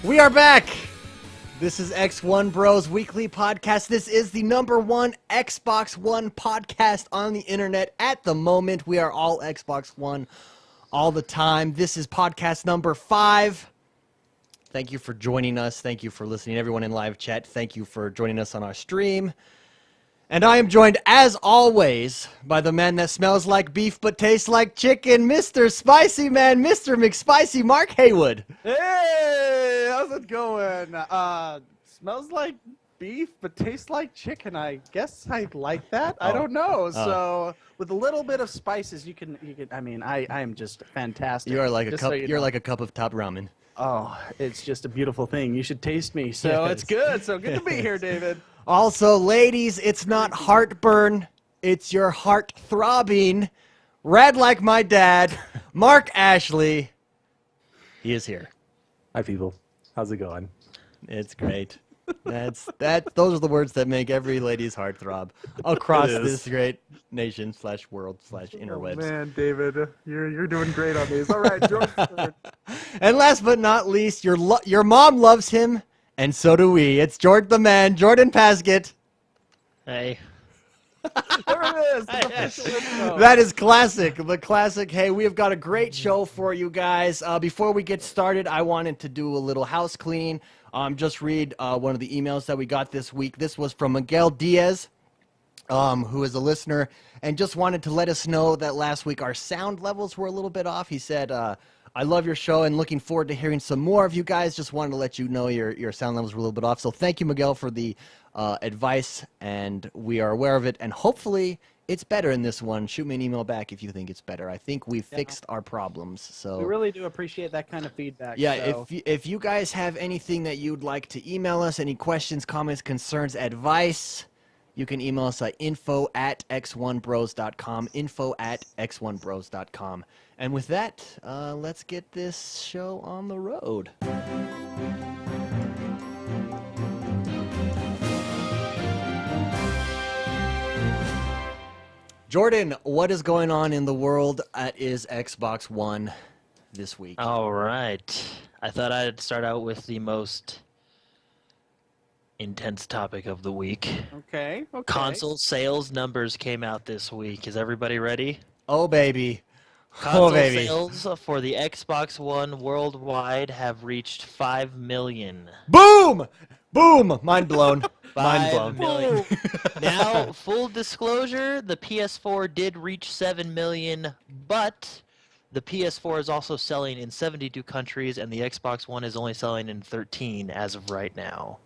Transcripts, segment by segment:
We are back. This is X1 Bros Weekly Podcast. This is the #1 Xbox One podcast on the internet at the moment. We are all Xbox One all the time. This is podcast number 5. Thank you for joining us. Thank you for listening. Everyone in live chat, thank you for joining us on our stream. And I am joined, as always, by the man that smells like beef but tastes like chicken, Mr. Spicy Man, Mr. McSpicy, Mark Haywood. Hey, how's it going? Smells like beef but tastes like chicken. I guess I like that. I don't know. So with a little bit of spices, you can. I mean, I am just fantastic. You are like a Just cup. so You're know. like a cup of top ramen. Oh, it's just a beautiful thing. You should taste me. So Yes. it's good. So good to be here, David. Also, ladies, it's not heartburn. It's your heart throbbing. Red like my dad, Mark Ashley. He is here. Hi, people. How's it going? It's great. Those are the words that make every lady's heart throb across It is. this great nation / world / interwebs. Oh, man, David, you're doing great on these. All right, George. And last but not least, your mom loves him, and so do we. It's George the Man, Jordan Paskett. Hey. There it is. The official intro. That is classic. The classic. Hey, we have got a great show for you guys. Before we get started, I wanted to do a little house clean. Just read one of the emails that we got this week. This was from Miguel Diaz, who is a listener, and just wanted to let us know that last week our sound levels were a little bit off. He said, I love your show and looking forward to hearing some more of you guys. Just wanted to let you know your sound levels were a little bit off. So thank you, Miguel, for the advice, and we are aware of it, and hopefully it's better in this one. Shoot me an email back if you think it's better. I think we fixed our problems. So We really do appreciate that kind of feedback. yeah, so. if you guys have anything that you'd like to email us, any questions, comments, concerns, advice, you can email us at info@x1bros.com, info@x1bros.com. And with that, let's get this show on the road. Jordan, what is going on in the world that is Xbox One this week? All right. I thought I'd start out with the most intense topic of the week. Okay. Console sales numbers came out this week. Is everybody ready? Oh, baby. Console baby. sales for the Xbox One worldwide have reached 5 million. Boom! Boom! Mind blown. Mind 5 blown. million. Now, full disclosure, the PS4 did reach 7 million, but the PS4 is also selling in 72 countries, and the Xbox One is only selling in 13 as of right now.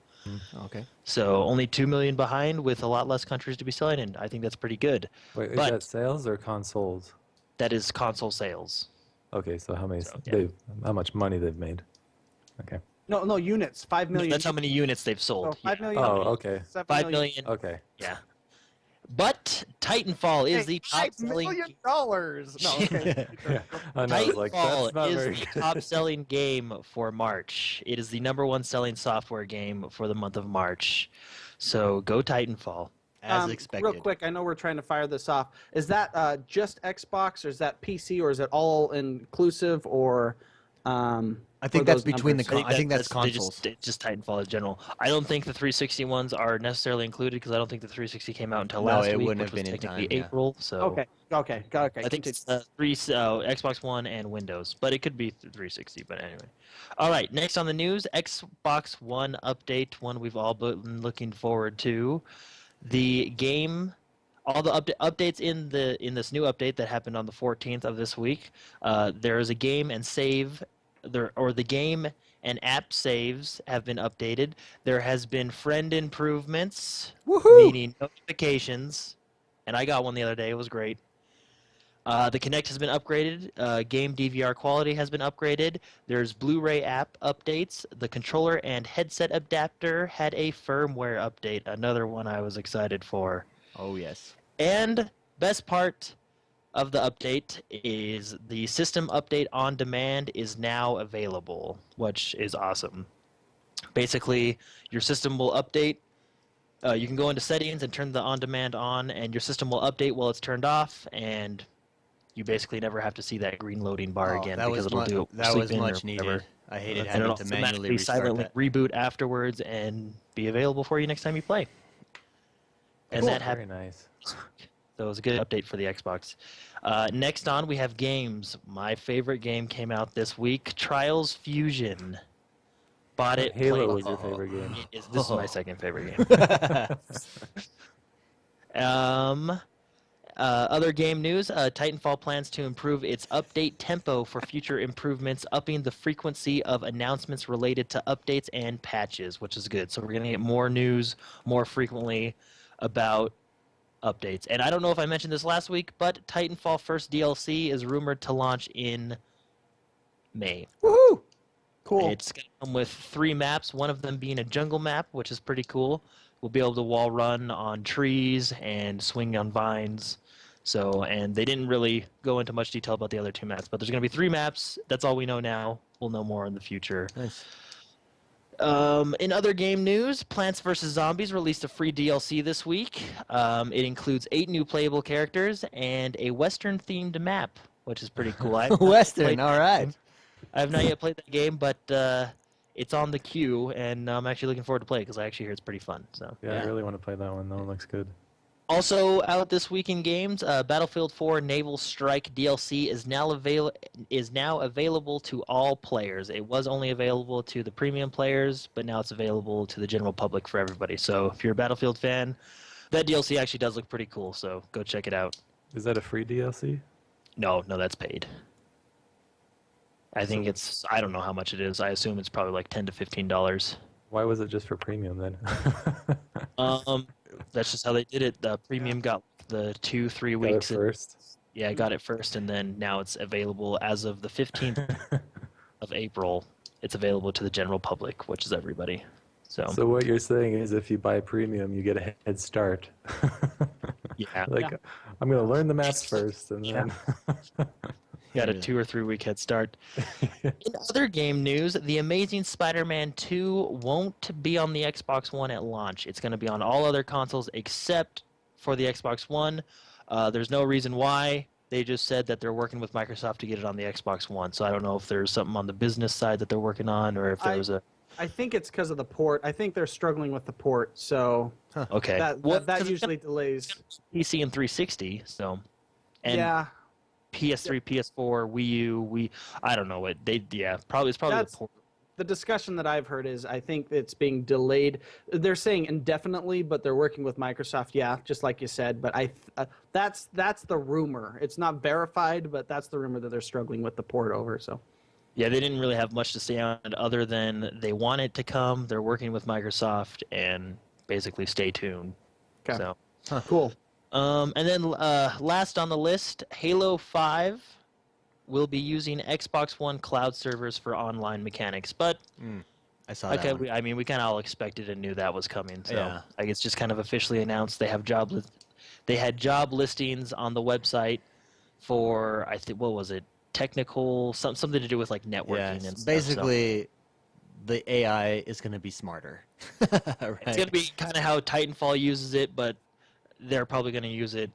Okay. So only 2 million behind with a lot less countries to be selling in. I think that's pretty good. Wait, is But- that sales or consoles? That is console sales. Okay, so how many? So, yeah. How much money they've made? Okay. No, units. 5 million. That's how many units they've So sold. 5 Yeah. million. Oh, okay. 7 5 million. million. Okay. Yeah. But Titanfall is the Hey, top selling. $5 million. No, okay. I know, I was like, that's Titanfall not is very the good. top selling game for March. It is the #1 selling software game for the month of March. So go Titanfall. As expected. Real quick, I know we're trying to fire this off. Is that just Xbox, or is that PC, or is it all inclusive, or? I think that's between the. I I think that's they consoles. just Titanfall in general. I don't think the 360 ones are necessarily included because I don't think the 360 came out until No, last it week, wouldn't which have been was in technically time, yeah. April. So Okay. I think continue. it's Xbox One and Windows, but it could be 360. But anyway, all right. Next on the news, Xbox One update, one we've all been looking forward to. The game, all the updates in this new update that happened on the 14th of this week. There is a game and save, the game and app saves have been updated. There has been friend improvements, Woohoo! meaning notifications, and I got one the other day. It was great. The Kinect has been upgraded. Game DVR quality has been upgraded. There's Blu-ray app updates. The controller and headset adapter had a firmware update. Another one I was excited for. Oh yes. And best part of the update is the system update on demand is now available, which is awesome. Basically, your system will update. You can go into settings and turn the on demand on, and your system will update while it's turned off, and you basically never have to see that green loading bar again that because was it'll do it. that sleep was in or much whatever. needed. I hated And having it'll to manually automatically restart silently that. reboot afterwards and be available for you next time you play. And that Very happened. nice. So it was a good update for the Xbox. Next on, we have games. My favorite game came out this week, Trials Fusion. Bought it, Halo played was it. your favorite game. This is my second favorite game. Other game news, Titanfall plans to improve its update tempo for future improvements, upping the frequency of announcements related to updates and patches, which is good. So we're going to get more news more frequently about updates. And I don't know if I mentioned this last week, but Titanfall first DLC is rumored to launch in May. Woohoo! Cool. It's going to come with 3 maps, one of them being a jungle map, which is pretty cool. We'll be able to wall run on trees and swing on vines. So, and they didn't really go into much detail about the other 2 maps, but there's going to be 3 maps. That's all we know now. We'll know more in the future. Nice. In other game news, Plants vs. Zombies released a free DLC this week. It includes 8 new playable characters and a Western-themed map, which is pretty cool. Western, all right. I have not yet played that game, but it's on the queue, and I'm actually looking forward to play it because I actually hear it's pretty fun. So. Yeah, I really want to play that one. That one looks good. Also out this week in games, Battlefield 4 Naval Strike DLC is now available to all players. It was only available to the premium players, but now it's available to the general public for everybody. So if you're a Battlefield fan, that DLC actually does look pretty cool. So go check it out. Is that a free DLC? No, that's paid. I think it's, I don't know how much it is. I assume it's probably like $10 to $15. Why was it just for premium then? That's just how they did it. The premium got the 2-3 Got weeks. it first. Yeah, I got it first, and then now it's available as of the 15th of April. It's available to the general public, which is everybody. So what you're saying is if you buy premium, you get a head start. yeah, Like, I'm going to learn the maps first, and then... got a 2 or 3 week head start. In other game news, The Amazing Spider-Man 2 won't be on the Xbox One at launch. It's going to be on all other consoles except for the Xbox One. There's no reason why. They just said that they're working with Microsoft to get it on the Xbox One. So I don't know if there's something on the business side that they're working on, or if there was a... I think it's because of the port. I think they're struggling with the port, so Okay. that usually delays. PC and 360, so... And Yeah. PS3, PS4, Wii U, I don't know what they. Yeah, probably it's probably That's- the port. The discussion that I've heard is I think it's being delayed. They're saying indefinitely, but they're working with Microsoft. Yeah, just like you said. But that's the rumor. It's not verified, but that's the rumor that they're struggling with the port over. So. Yeah, they didn't really have much to say on it other than they want it to come. They're working with Microsoft and basically stay tuned. Okay. So Cool. and then last on the list, Halo 5 will be using Xbox One cloud servers for online mechanics. But I saw that one. we kind of all expected and knew that was coming. So Yeah. I guess just kind of officially announced they have they had job listings on the website for what was it? Technical something to do with like networking Yeah, and stuff. basically, the AI is going to be smarter. Right? It's going to be kind of how Titanfall uses it, but they're probably going to use it.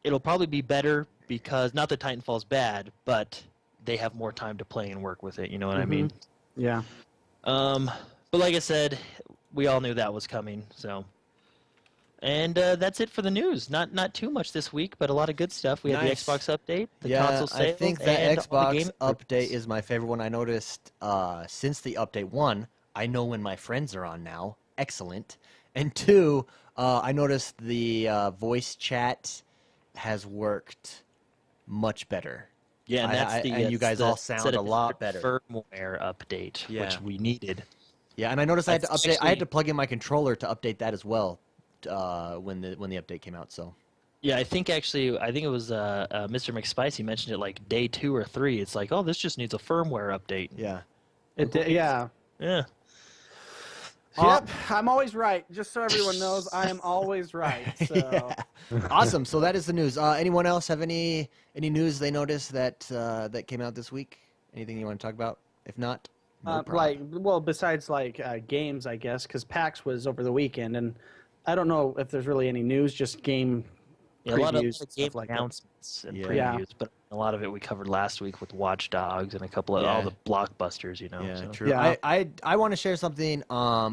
It'll probably be better because not that Titanfall's bad, but they have more time to play and work with it. You know what I mean? Yeah. But like I said, we all knew that was coming. So, and that's it for the news. Not too much this week, but a lot of good stuff. We had the Nice. Xbox update, the Yeah, console sales, I think the and all the Xbox game update is my favorite one. I noticed since the update 1, I know when my friends are on now. Excellent. And 2, I noticed the voice chat has worked much better. Yeah, and that's and you guys all sound a lot better. Firmware update, Yeah. which we needed. Yeah, and I noticed I had to That's update. I had actually- to plug in my controller to update that as well when the update came out. So Yeah, I think it was Mr. McSpicy mentioned it like day 2 or 3. It's like, oh, this just needs a firmware update. yeah. Yeah. Yeah. Yep. I'm always right. Just so everyone knows, I am always right. So. Yeah. Awesome. So that is the news. Anyone else have any news they noticed that that came out this week? Anything you want to talk about? If not, no problem. Besides games, I guess, because PAX was over the weekend, and I don't know if there's really any news, just game Yeah, a lot of previews, game stuff like that. announcements. events and Yeah. previews, but a lot of it we covered last week with Watch Dogs and a couple of all Yeah. the blockbusters, you know. Yeah, so. true. Yeah. I want to share something.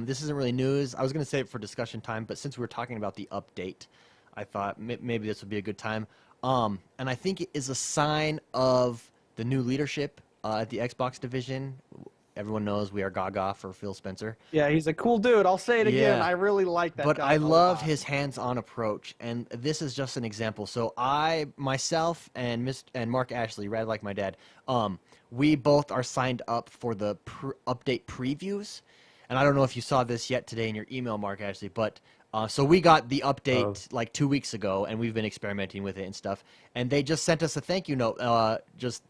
This isn't really news. I was going to save it for discussion time, but since we were talking about the update, I thought maybe this would be a good time. And I think it is a sign of the new leadership at the Xbox division. Everyone knows we are gaga for Phil Spencer. Yeah, he's a cool dude. I'll say it again. Yeah. I really like that But guy I a love lot. his hands-on approach, and this is just an example. So myself, and Mark Ashley, Rad Like My Dad, we both are signed up for the update previews. And I don't know if you saw this yet today in your email, Mark Ashley, but so we got the update like 2 weeks ago, and we've been experimenting with it and stuff. And they just sent us a thank you note,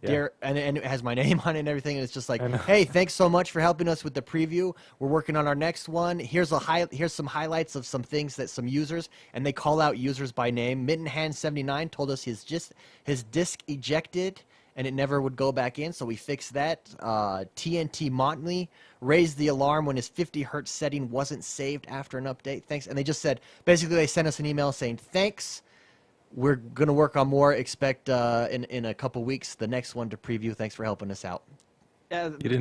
dear, and it has my name on it and everything. And it's just like, hey, thanks so much for helping us with the preview. We're working on our next one. Here's some highlights of some things that some users, and they call out users by name. Mittenhand79 told us his disc ejected, and it never would go back in, so we fixed that. TNT Motley raised the alarm when his 50 hertz setting wasn't saved after an update. Thanks. And they just said, basically they sent us an email saying, thanks. We're going to work on more. Expect in a couple weeks the next one to preview. Thanks for helping us out.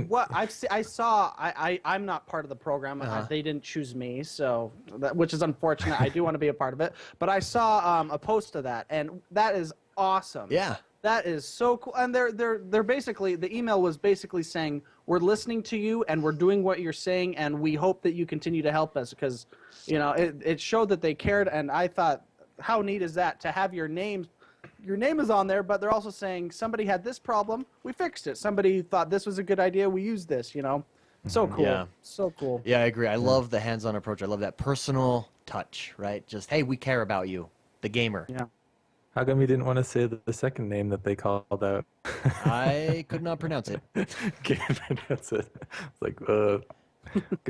What I saw, I'm not part of the program. They didn't choose me, so which is unfortunate. I do want to be a part of it, but I saw a post of that, and that is awesome. Yeah. That is so cool. And they're basically, the email was basically saying, we're listening to you and we're doing what you're saying, and we hope that you continue to help us, because, you know, it showed that they cared. And I thought, how neat is that to have your name is on there, but they're also saying somebody had this problem, we fixed it. Somebody thought this was a good idea, we used this, you know. So cool. Yeah. So cool. Yeah, I agree. I love the hands-on approach. I love that personal touch, right? Just, hey, we care about you, the gamer. Yeah. How come you didn't want to say the second name that they called out? I could not pronounce it. Can't pronounce it. It's like, good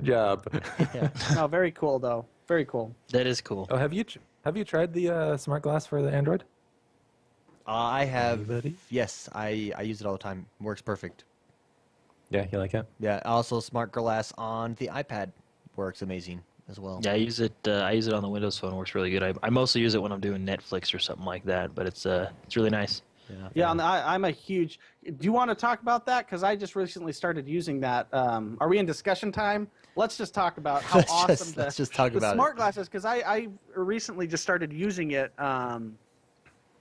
job. Yeah. No, very cool though. Very cool. That is cool. Oh, have you tried the smart glass for the Android? I have. Anybody? Yes, I use it all the time. Works perfect. Yeah, you like it? Yeah. Also, smart glass on the iPad works amazing as well. Yeah, I use it. I use it on the Windows Phone. It works really good. I mostly use it when I'm doing Netflix or something like that. But it's really nice. Yeah, and I'm a huge. Do you want to talk about that? Because I just recently started using that. Are we in discussion time? Let's just talk about how awesome let's just talk the about smart it. glass is. Because I recently just started using it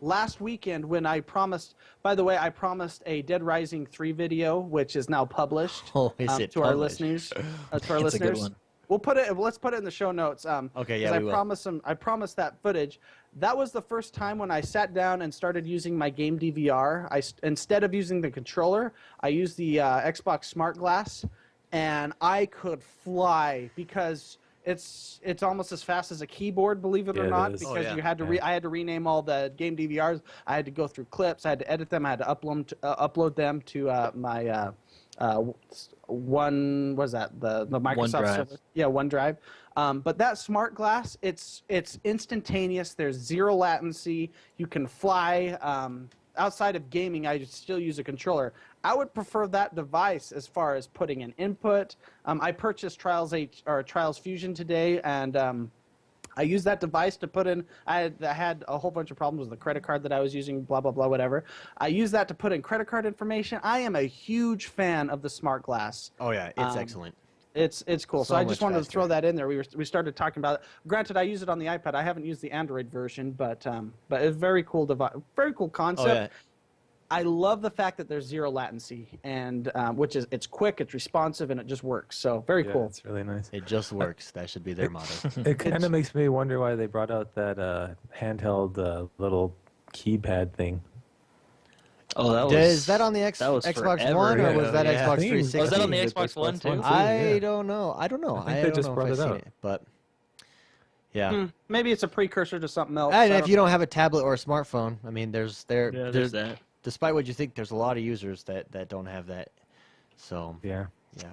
last weekend when I promised. By the way, I promised a Dead Rising 3 video, which is now published. Oh, is it to our published? listeners? To our It's a listeners. good one. We'll put it. Let's put it in the show notes. Okay, 'cause yeah, we will. I promised that footage. That was the first time when I sat down and started using my game DVR. Instead of using the controller, I used the Xbox Smart Glass, and I could fly because it's almost as fast as a keyboard, believe it or Yeah, it not. is. Because yeah. you had to I had to rename all the game DVRs. I had to go through clips. I had to edit them. I had to upload them to my. The Microsoft OneDrive. server. Yeah, OneDrive. But that smart glass, it's instantaneous. There's zero latency. You can fly. Outside of gaming, I still use a controller. I would prefer that device as far as putting in input. I purchased Trials Fusion today, and I used that device to put in. I had a whole bunch of problems with the credit card that I was using, blah, blah, blah, whatever. I used that to put in credit card information. I am a huge fan of the smart glass. Oh yeah, it's excellent. It's cool. So So I just much wanted to faster. throw that in there. We started talking about it. Granted, I use it on the iPad. I haven't used the Android version, but it's a very cool device. Very cool concept. Oh yeah. I love the fact that there's zero latency, and which is it's quick, it's responsive, and it just works. So very Yeah, cool. it's really nice. It just works. That should be their motto. It kind of makes me wonder why they brought out that handheld little keypad thing. Oh, that was. Is that on the that was Xbox forever One, or ago, was that yeah. Xbox I think it was- 360? Was that on the It's Xbox One too? I don't know. I don't know. I think they just don't know brought if it I've out. seen it, but yeah. Maybe it's a precursor to something else. And I if you don't have a tablet or a smartphone, I mean, Yeah, there's that. despite what you think, there's a lot of users that don't have that. So Yeah. yeah.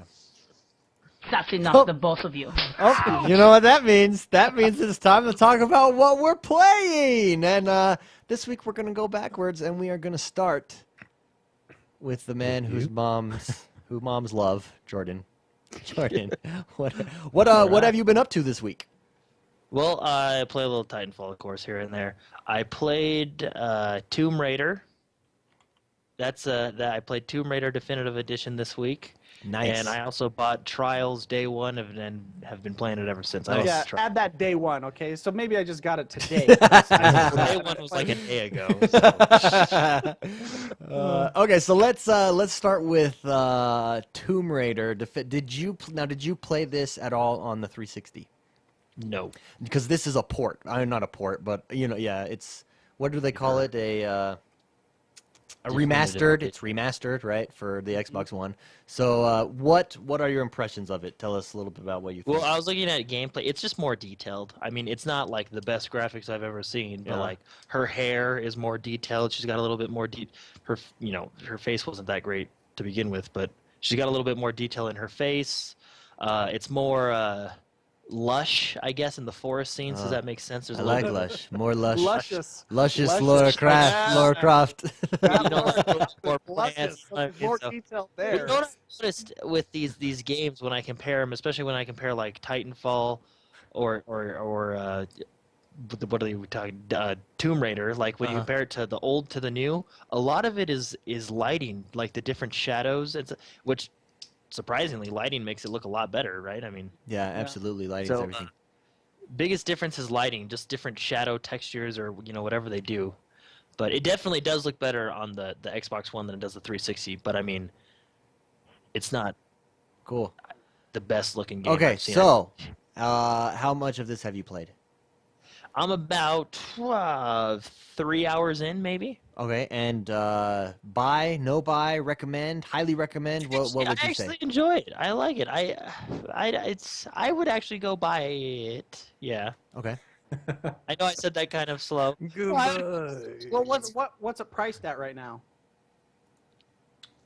That's enough, Oh. the both of you. Oh, you know what that means? That means it's time to talk about what we're playing. And this week we're going to go backwards, and we are going to start with the man who moms love, Jordan. Jordan, what have you been up to this week? Well, I play a little Titanfall, of course, here and there. I played Tomb Raider. I played Tomb Raider Definitive Edition this week. Nice. And I also bought Trials day one and have been playing it ever since. I Nice. Yeah, also add that day one, okay? So maybe I just got it today. day one was like a day ago. So. Okay, so let's start with Tomb Raider. Did you play this at all on the 360? No. Because this is a port. Not a port, but yeah, it's what do they call it? A remastered. It's remastered, right, for the Xbox One. So, what are your impressions of it? Tell us a little bit about what you think. Well, I was looking at gameplay. It's just more detailed. I mean, it's not like the best graphics I've ever seen, but like her hair is more detailed. She's got a little bit more her face wasn't that great to begin with, but she's got a little bit more detail in her face. It's more lush, I guess, in the forest scenes. Does that make sense? There's I a little like bit lush, more lush, Luscious. luscious Luscious. Lara Croft. more Luscious. plants. There's more So- detail Well, there. you know what I've noticed with these games when I compare them, especially when I compare like Titanfall or what are we talking? Tomb Raider. Like when you compare it to the old to the new, a lot of it is lighting, like the different shadows. Which surprisingly, lighting makes it look a lot better, right? I mean, Yeah, absolutely. Lighting's So, everything. biggest difference is lighting, just different shadow textures or whatever they do. But it definitely does look better on the Xbox One than it does the 360. But I mean, it's not Cool. the best looking game. Okay, I've seen. so how much of this have you played? I'm about 3 hours in, maybe. Okay, and buy, no buy, recommend, highly recommend. What would I you say? actually enjoy it. I like it. I would actually go buy it. Yeah. Okay. I know I said that kind of slow. Well, what's it priced at right now?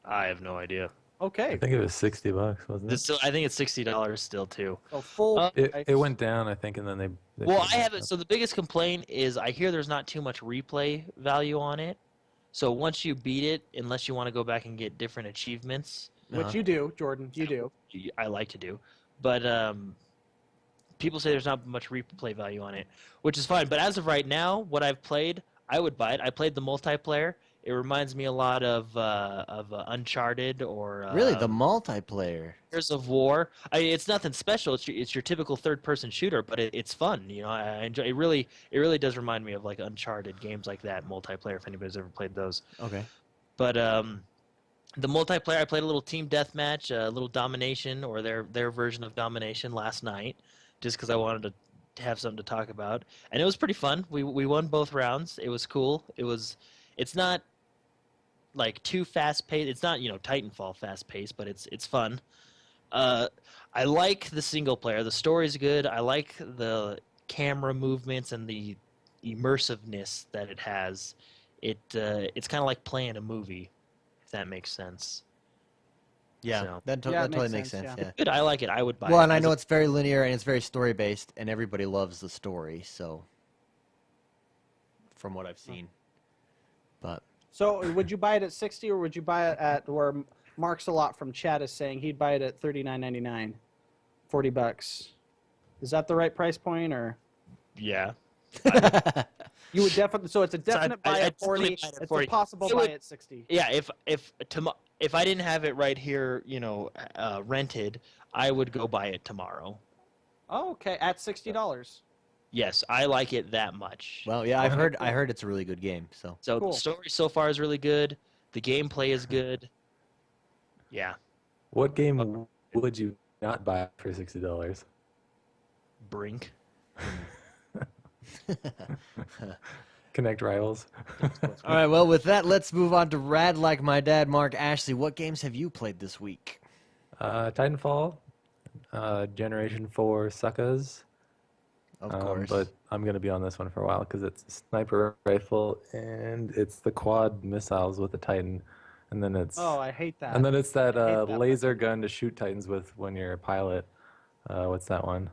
I have no idea. Okay. I think it was $60, wasn't it? I think it's $60 still too. So full. It went down, I think, and then they Well, put I it have back it. up. So the biggest complaint is I hear there's not too much replay value on it. So once you beat it, unless you want to go back and get different achievements, Which you do, Jordan. You do. I like to do, but people say there's not much replay value on it, which is fine. But as of right now, what I've played, I would buy it. I played the multiplayer. It reminds me a lot of Uncharted or Really, the multiplayer. Gears of War. I mean, it's nothing special. It's your typical third-person shooter, but it's fun. I enjoy it. Really does remind me of like Uncharted games like that multiplayer. If anybody's ever played those, Okay. but the multiplayer, I played a little team deathmatch, a little domination, or their version of domination last night, just because I wanted to have something to talk about, and it was pretty fun. We won both rounds. It was cool. It's not like too fast paced. It's not Titanfall fast paced, but it's fun. I like the single player. The story's good. I like the camera movements and the immersiveness that it has. It's kind of like playing a movie, if that makes sense. Yeah, So- that Yeah, it totally makes makes sense, sense. yeah. Yeah. Good. I like it. I would buy it. Well, and I As know a- it's very linear and it's very story based, and everybody loves the story. So, from what I've seen, but So would you buy it at 60 or would you buy it at where Mark's a lot from chat is saying he'd buy it at $39.99, $40? Is that the right price point or? Yeah. You would definitely. So it's a definite I- buy I'd at 40. definitely buy it at It's 40. a possible It buy would- at 60. Yeah, if I didn't have it right here, rented, I would go buy it tomorrow. Oh, okay, at $60. Yes, I like it that much. well, yeah, I heard it's a really good game. So, So Cool. the story so far is really good. The gameplay is good. Yeah, What game would you not buy for $60? Brink. Connect Rivals. all right. Well, with that, let's move on to Rad Like My Dad, Mark Ashley. What games have you played this week? Titanfall, Generation 4 Suckers. Of course. But I'm going to be on this one for a while because it's a sniper rifle and it's the quad missiles with the Titan. And then it's Oh, I hate that. and then it's that I hate that laser gun to shoot Titans with when you're a pilot. What's that one?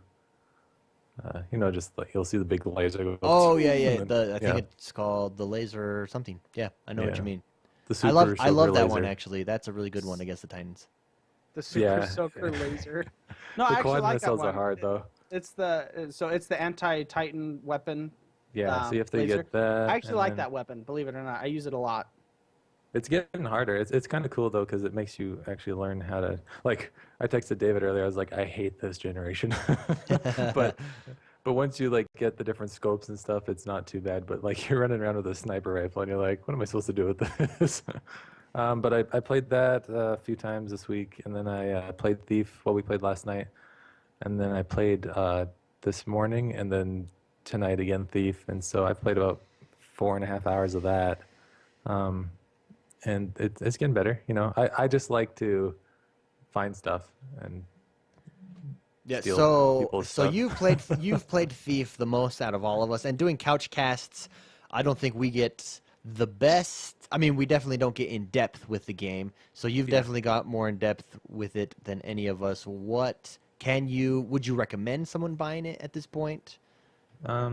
Just like you'll see the big laser. Go Oh yeah, yeah. and then- I think it's called the laser or something. Yeah, I know what Yeah. you mean. the I super love that laser. one actually. That's a really good one against the Titans. The Super Yeah. Soaker laser. No, I The actually quad like that missiles one. are hard though. it's the anti-Titan weapon. Yeah, so you have to laser. get that. I actually and like then that weapon. Believe it or not, I use it a lot. It's getting harder. It's kind of cool though because it makes you actually learn how to like. I texted David earlier. I was like, I hate this generation, but once you like get the different scopes and stuff, it's not too bad. But like you're running around with a sniper rifle and you're like, what am I supposed to do with this? But I played that a few times this week, and then I played Thief. What we played last night, and then I played this morning, and then tonight again Thief. And so I played about 4.5 hours of that. Um, and it's getting better. You know, I just like to find stuff and Yeah, steal so people's so stuff. you've played Thief the most out of all of us, and doing couch casts, I don't think we get the best. I mean, we definitely don't get in depth with the game. So you've Yeah. definitely got more in depth with it than any of us. Would you recommend someone buying it at this point? I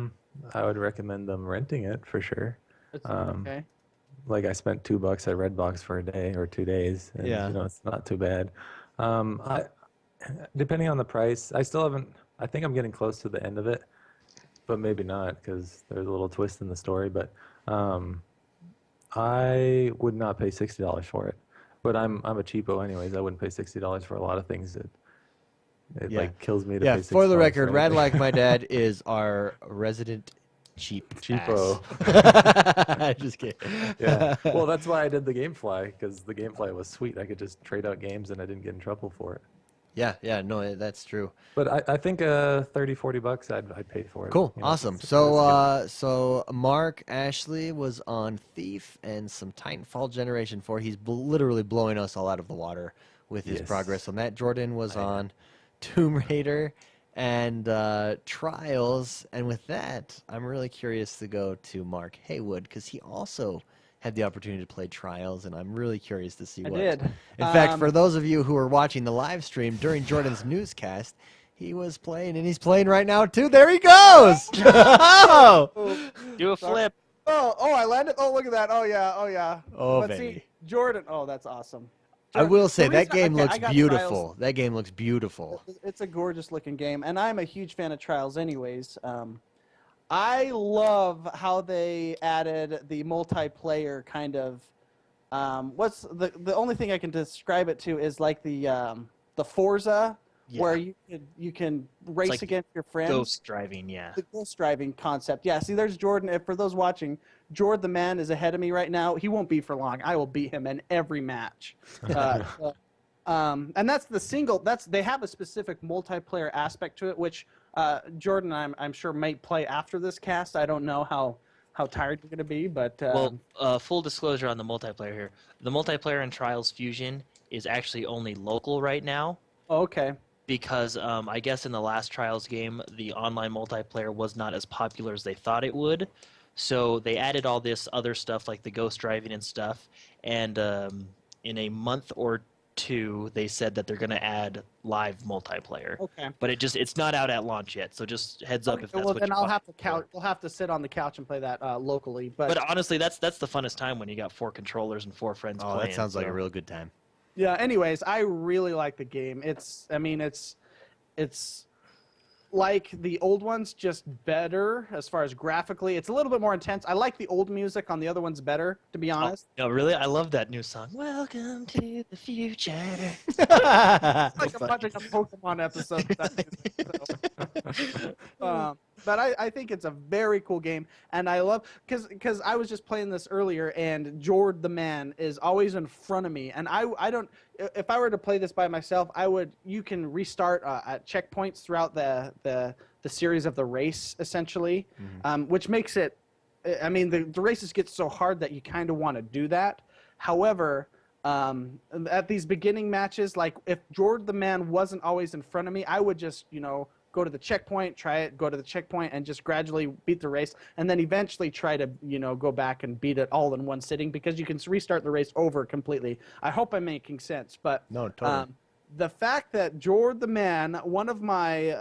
would recommend them renting it for sure. It's Um, okay. Like I spent $2 at Redbox for a day or 2 days, and Yeah. you know it's not too bad. I depending on the price, I still haven't. I think I'm getting close to the end of it, but maybe not because there's a little twist in the story. But I would not pay $60 for it. But I'm a cheapo anyways. I wouldn't pay $60 for a lot of things. It Yeah. like kills me to Yeah, pay for the $60 record, for Rad anything. Like My Dad is our resident Cheapo. ass. Just kidding. Yeah. Well, that's why I did the GameFly because the GameFly was sweet. I could just trade out games and I didn't get in trouble for it. Yeah, no, that's true. But I think $30-40 I'd pay for it. Cool, You know, awesome. it's So, so Mark Ashley was on Thief and some Titanfall Generation 4. He's literally blowing us all out of the water with his Yes. progress on that. Jordan was I know. on Tomb Raider and Trials. And with that, I'm really curious to go to Mark Haywood because he also had the opportunity to play Trials, and I'm really curious to see I what. did. In fact, for those of you who are watching the live stream during Jordan's newscast, he was playing, and he's playing right now too. There he goes! Oh, Do a flip. Oh, I landed. Oh, look at that. Oh yeah. Oh, But baby. see, Jordan. Oh, that's awesome. I will say The that reason- game okay, looks I got beautiful. Trials. That game looks beautiful. It's a gorgeous looking game, and I'm a huge fan of Trials. Anyways, I love how they added the multiplayer kind of. What's the only thing I can describe it to is like the Forza, where you can race like against your friends. Ghost driving, yeah. The ghost driving concept. Yeah, see, there's Jordan. If for those watching, Jordan the man is ahead of me right now. He won't be for long. I will beat him in every match. And that's the single. They have a specific multiplayer aspect to it, which Jordan, I'm sure, might play after this cast. I don't know how tired you're gonna be, but Well, full disclosure on the multiplayer here. The multiplayer in Trials Fusion is actually only local right now okay. because I guess in the last Trials game, the online multiplayer was not as popular as they thought it would. So they added all this other stuff like the ghost driving and stuff. And in a month or two, they said that they're going to add live multiplayer. Okay. But it's not out at launch yet. So just heads up Okay, if that's well, what then you're I'll have to buying. We'll have to sit on the couch and play that locally. But Honestly, that's the funnest time when you got 4 controllers and 4 friends Oh, playing. that sounds like a so- real good time. yeah. Anyways, I really like the game. It's like the old ones, just better as far as graphically. It's a little bit more intense. I like the old music on the other ones better, to be honest. No, really, I love that new song. Welcome to the future. It's like a bunch of Pokemon episodes. But I think it's a very cool game, and I love because I was just playing this earlier, and Jord the man is always in front of me, and I don't. If I were to play this by myself, I would. You can restart at checkpoints throughout the series of the race, essentially, which makes it. I mean, the races get so hard that you kind of want to do that. However, at these beginning matches, like if Jord the man wasn't always in front of me, I would just go to the checkpoint, try it, go to the checkpoint, and just gradually beat the race, and then eventually try to go back and beat it all in one sitting because you can restart the race over completely. I hope I'm making sense, but No, totally. the fact that Jord the man, one of my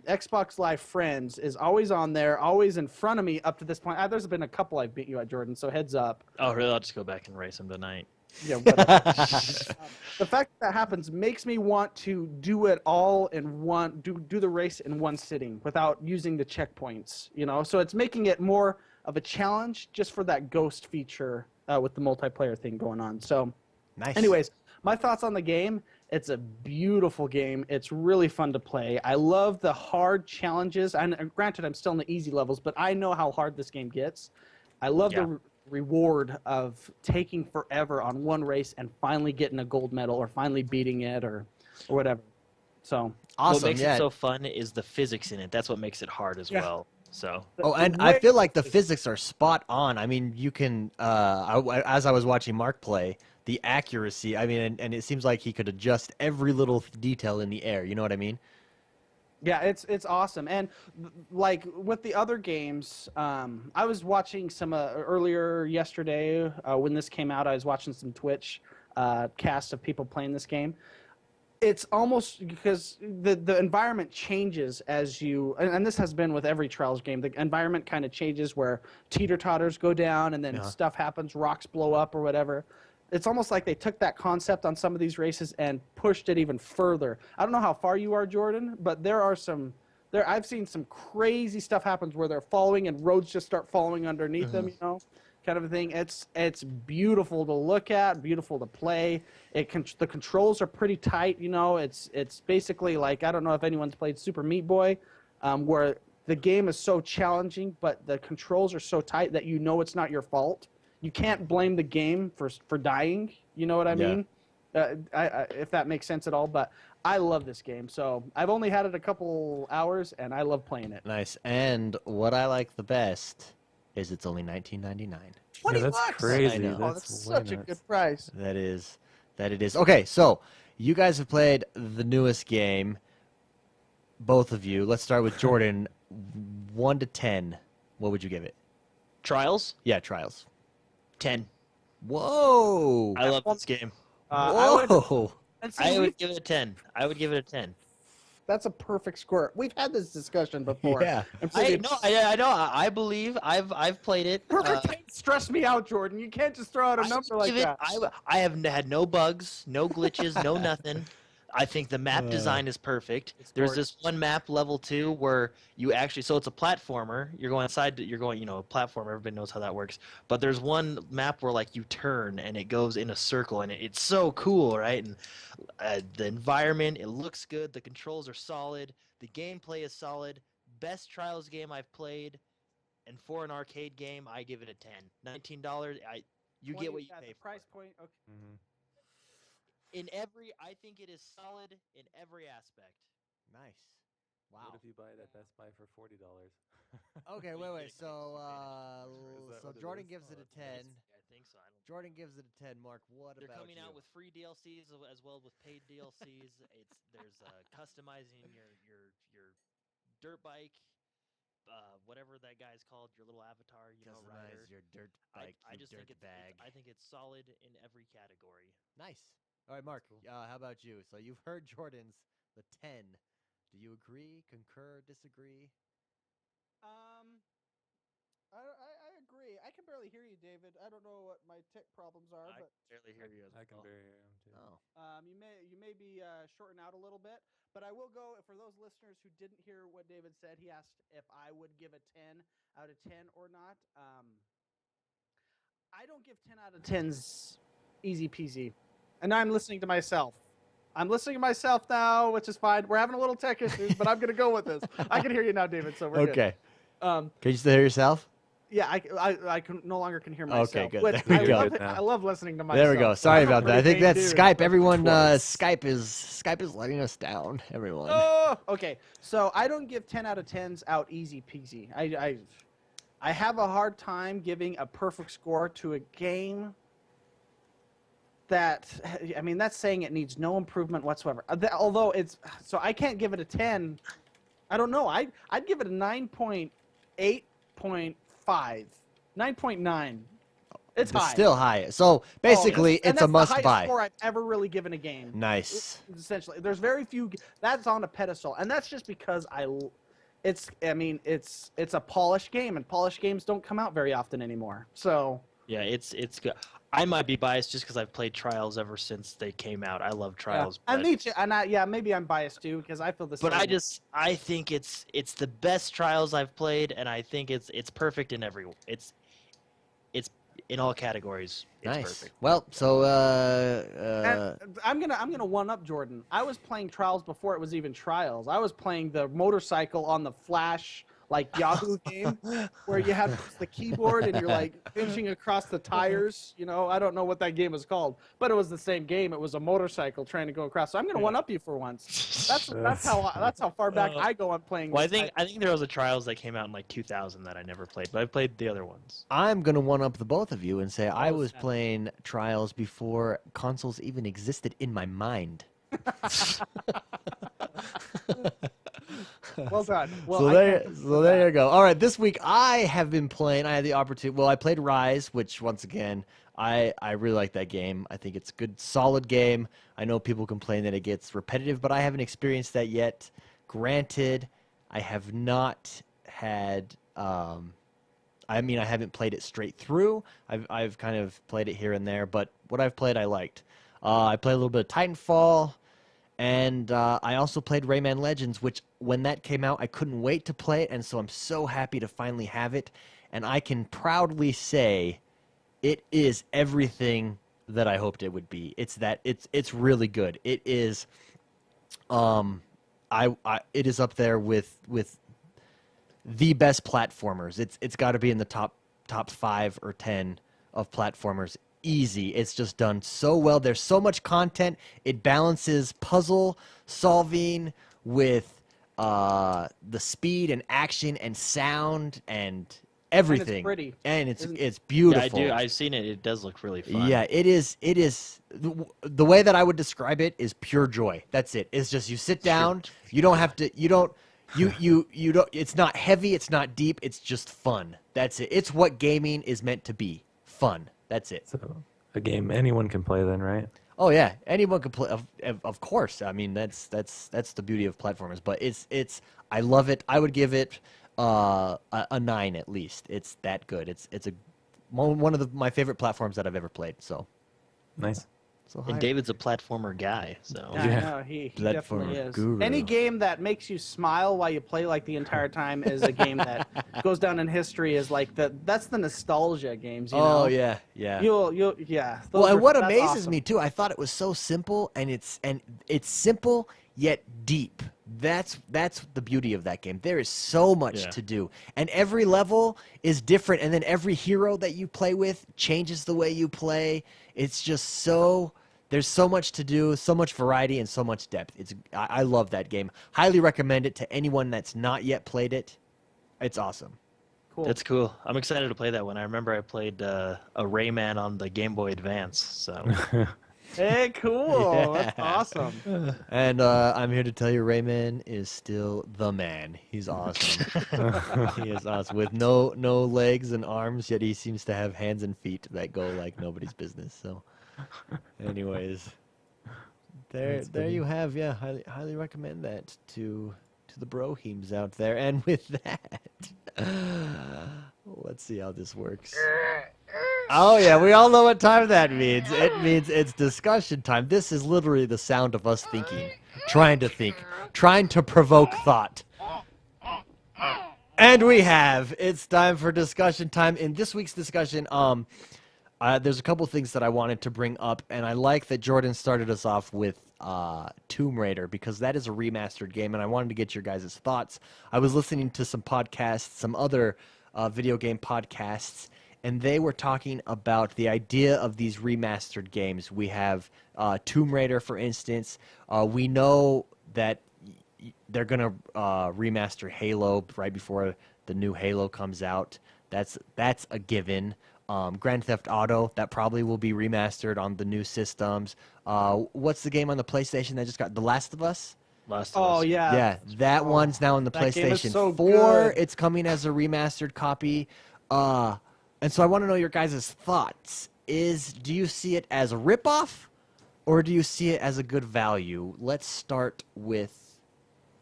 Xbox Live friends, is always on there, always in front of me up to this point. There's been a couple I've beat you at, Jordan, so heads up. Oh, really? I'll just go back and race him tonight. Yeah, whatever. The fact that happens makes me want to do it all in one, do the race in one sitting without using the checkpoints, you know? So it's making it more of a challenge just for that ghost feature with the multiplayer thing going on. So Nice. anyways, my thoughts on the game. It's a beautiful game. It's really fun to play. I love the hard challenges. And granted, I'm still in the easy levels, but I know how hard this game gets. I love Yeah. the reward of taking forever on one race and finally getting a gold medal or finally beating it or whatever. So Awesome. What makes Yeah. it so fun is the physics in it. That's what makes it hard as Yeah. well. So Oh, and I feel like the physics are spot on. I mean, you can, as I was watching Mark play, the accuracy, I mean, and it seems like he could adjust every little detail in the air. You know what I mean? Yeah, it's awesome. And like with the other games, I was watching some earlier yesterday when this came out. I was watching some Twitch cast of people playing this game. It's almost because the environment changes as you, and this has been with every Trials game. The environment kind of changes where teeter-totters go down and then stuff happens, rocks blow up or whatever. It's almost like they took that concept on some of these races and pushed it even further. I don't know how far you are, Jordan, but there are some. I've seen some crazy stuff happens where they're following and roads just start falling underneath them. You know, kind of a thing. It's beautiful to look at, beautiful to play. The controls are pretty tight. You know, it's basically like, I don't know if anyone's played Super Meat Boy, where the game is so challenging, but the controls are so tight that you know it's not your fault. You can't blame the game for dying. You know what I mean? If that makes sense at all. But I love this game. So I've only had it a couple hours, and I love playing it. Nice. And what I like the best is it's only $19.99. 20 that's bucks. crazy. I know. Oh, That's that's way such a nuts. good price. That it is. Okay, so you guys have played the newest game, both of you. Let's start with Jordan. 1 to 10. What would you give it? Trials, Yeah, Trials. 10. Whoa. I love this game. Whoa. I would give it a 10. I would give it a 10. That's a perfect score. We've had this discussion before. Yeah. I know. I believe I've played it. Perfect 10 stress me out, Jordan. You can't just throw out a number like that. I have had no bugs, no glitches, no nothing. I think the map design is perfect. There's this one map, level 2, where you actually, so it's a platformer. You're going a platform. Everybody knows how that works. But there's one map where like you turn and it goes in a circle, and it's so cool, right? And the environment, it looks good. The controls are solid. The gameplay is solid. Best Trials game I've played. And for an arcade game, I give it a 10. $19. You get what you pay for. Price point. Okay. I think it is solid in every aspect. Nice. What Wow. if you buy it at Best Buy for $40? Okay, wait. So that what it Jordan is? gives Oh, it a that's 10. I think so. I don't. Jordan gives it a 10. Mark, what They're about coming you? out with free DLCs as well with paid DLCs. There's customizing your dirt bike, whatever that guy's called, your little avatar, rider. Customize your dirt bike, I just dirt think bag. I think it's solid in every category. Nice. All right, Mark, cool. how about you? So you've heard Jordan's, the 10. Do you agree, concur, disagree? I agree. I can barely hear you, David. I don't know what my tech problems are, I but barely hear you as I can well. barely hear him too. Oh. you may be shorting out a little bit. But I will go for those listeners who didn't hear what David said. He asked if I would give a 10 out of 10 or not. I don't give 10 out of 10s easy peasy, and I'm listening to myself. I'm listening to myself now, which is fine. We're having a little tech issues, but I'm going to go with this. I can hear you now, David, so we're Okay. good. Can you still hear yourself? Yeah, I can no longer can hear myself. Okay, good. Which There we go. I love listening to myself. There we go. so Sorry I'm a about that. I pretty think vain that's dude. Skype. Everyone, Twice. Skype is letting us down. Everyone. Oh, okay. So I don't give 10 out of 10s out easy peasy. I have a hard time giving a perfect score to a game that, I mean, that's saying it needs no improvement whatsoever. Although so I can't give it a 10. I don't know. I'd give it a 9.8.5. 9.9. It's high. Still high. So basically, and it's a that's must the highest buy. score I've ever really given a game. Nice. Essentially, there's very few that's on a pedestal, and that's just because it's a polished game, and polished games don't come out very often anymore. So Yeah, it's good. I might be biased just because I've played Trials ever since they came out. I love Trials, And but, me too. And maybe I'm biased too because I feel the same. but I think it's the best Trials I've played, and I think it's perfect in it's in all categories. It's Nice. perfect. Well, so And I'm gonna one up Jordan. I was playing Trials before it was even Trials. I was playing the motorcycle on the Flash like Yahoo game where you had the keyboard and you're like inching across the tires. You know, I don't know what that game was called, but it was the same game. It was a motorcycle trying to go across. So I'm gonna one up you for once. That's how far back I go on playing. Well, I this think there was a Trials that came out in like 2000 that I never played, but I played the other ones. I'm gonna one up the both of you and say I was snap. playing Trials before consoles even existed in my mind. Well done. Well, So I there, can't compete so with there that. you go. All right, this week I have been playing. I had the opportunity. Well, I played Rise, which once again I really like that game. I think it's a good, solid game. I know people complain that it gets repetitive, but I haven't experienced that yet. Granted, I have not had. I mean, I haven't played it straight through. I've kind of played it here and there, but what I've played, I liked. I played a little bit of Titanfall. And I also played Rayman Legends, which when that came out, I couldn't wait to play it, and so I'm so happy to finally have it. And I can proudly say it is everything that I hoped it would be. It's really good. It is it is up there with the best platformers. It's got to be in the top 5 or 10 of platformers. Easy. It's just done so well. There's so much content. It balances puzzle solving with the speed and action and sound and everything. pretty. And it's Yeah, beautiful. I do. I've seen it. It does look really fun. Yeah, it is. It is. The way that I would describe it is pure joy. That's it. It's just you sit down. You don't have to. You don't. You don't. It's not heavy. It's not deep. It's just fun. That's it. It's what gaming is meant to be. Fun. That's it. So a game anyone can play then, right? Oh yeah, anyone can play. Of course. I mean, that's the beauty of platformers. But it's. I love it. I would give it a 9 at least. It's that good. It's one of my favorite platforms that I've ever played. So Nice. And David's a platformer guy, so Yeah, Yeah. I know, he Platformer definitely is. guru. Any game that makes you smile while you play like the entire time is a game that goes down in history as like that's the nostalgia games. You know? Oh yeah. You'll yeah. Well, those and are- what that's amazes awesome. me too, I thought it was so simple, and it's simple yet deep. That's the beauty of that game. There is so much Yeah. to do, and every level is different, and then every hero that you play with changes the way you play. It's just so there's so much to do, so much variety, and so much depth. I love that game. Highly recommend it to anyone that's not yet played it. It's awesome. Cool. that's cool. I'm excited to play that one. I remember I played a Rayman on the Game Boy Advance, so Hey, cool. Yeah. That's awesome. And I'm here to tell you, Rayman is still the man. He's awesome. He is awesome. With no legs and arms, yet he seems to have hands and feet that go like nobody's business. So, anyways, there you have. Yeah, highly recommend that to the broheems out there. And with that, let's see how this works. Oh yeah, we all know what time that means. It means it's discussion time. This is literally the sound of us thinking, trying to think, trying to provoke thought. And we have. It's time for discussion time. In this week's discussion, there's a couple things that I wanted to bring up, and I like that Jordan started us off with Tomb Raider because that is a remastered game, and I wanted to get your guys' thoughts. I was listening to some podcasts, some other video game podcasts, and they were talking about the idea of these remastered games. We have Tomb Raider, for instance. We know that they're going to remaster Halo right before the new Halo comes out. That's a given. Grand Theft Auto, that probably will be remastered on the new systems. What's the game on the PlayStation that just got The Last of Us? Last of Oh Us. yeah. Yeah, that Oh, one's now on the that game is PlayStation so 4. good. It's coming as a remastered copy. And so I want to know your guys' thoughts. Do you see it as a ripoff, or do you see it as a good value? Let's start with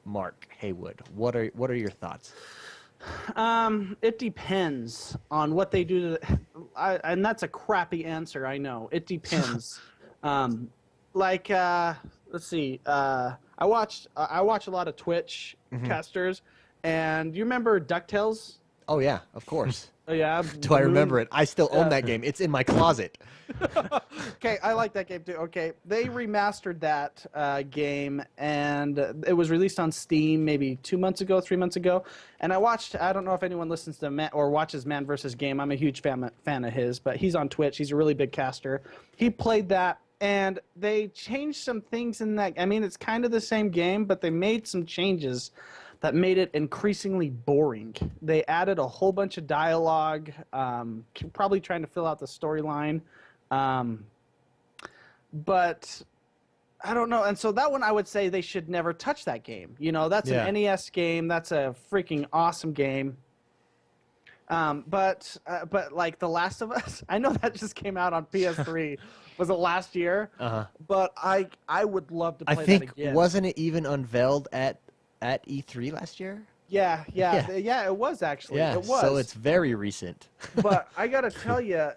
Mark Haywood. What are your thoughts? It depends on what they do to and that's a crappy answer, I know. It depends. Like let's see. I watch a lot of Twitch casters, and you remember DuckTales? Oh yeah, of course. Oh, yeah. Do I remember it? I still own that game. It's in my closet. Okay, I like that game too. Okay, they remastered that game, and it was released on Steam maybe 2 months ago, 3 months ago. And I watched. I don't know if anyone listens to or watches Man vs. Game. I'm a huge fan of his, but he's on Twitch. He's a really big caster. He played that, and they changed some things in that. I mean, it's kind of the same game, but they made some changes that made it increasingly boring. They added a whole bunch of dialogue, probably trying to fill out the storyline. But I don't know. And so that one, I would say they should never touch that game. You know, that's an NES game. That's a freaking awesome game. But like The Last of Us, I know that just came out on PS3. Was it last year? But I would love to play that again. I think, wasn't it even unveiled at E3 last year? Yeah, it was actually. Yeah, it was. So it's very recent. But I gotta tell you,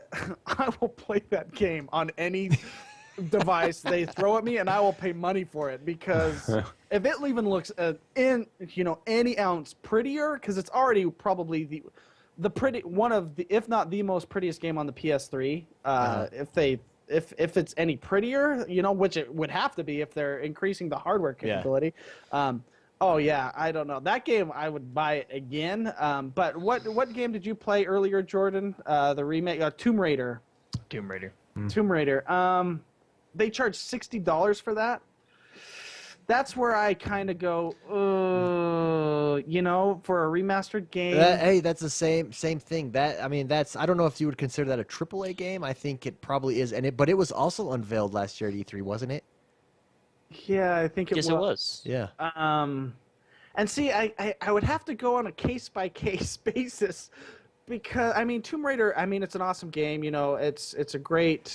I will play that game on any device they throw at me, and I will pay money for it, because if it even looks any ounce prettier, because it's already probably one of the, if not the most prettiest game on the PS3. If it's any prettier, which it would have to be if they're increasing the hardware capability. Oh yeah, I don't know. That game I would buy it again. But what game did you play earlier, Jordan? The remake, Tomb Raider. Tomb Raider. Tomb Raider. They charge $60 for that. That's where I kind of go, for a remastered game. Hey, that's the same thing. I don't know if you would consider that a AAA game. I think it probably is, but it was also unveiled last year at E3, wasn't it? Yeah, I think it was. Yes, it was. Yeah. And see, I would have to go on a case-by-case basis, because, Tomb Raider, it's an awesome game, it's a great,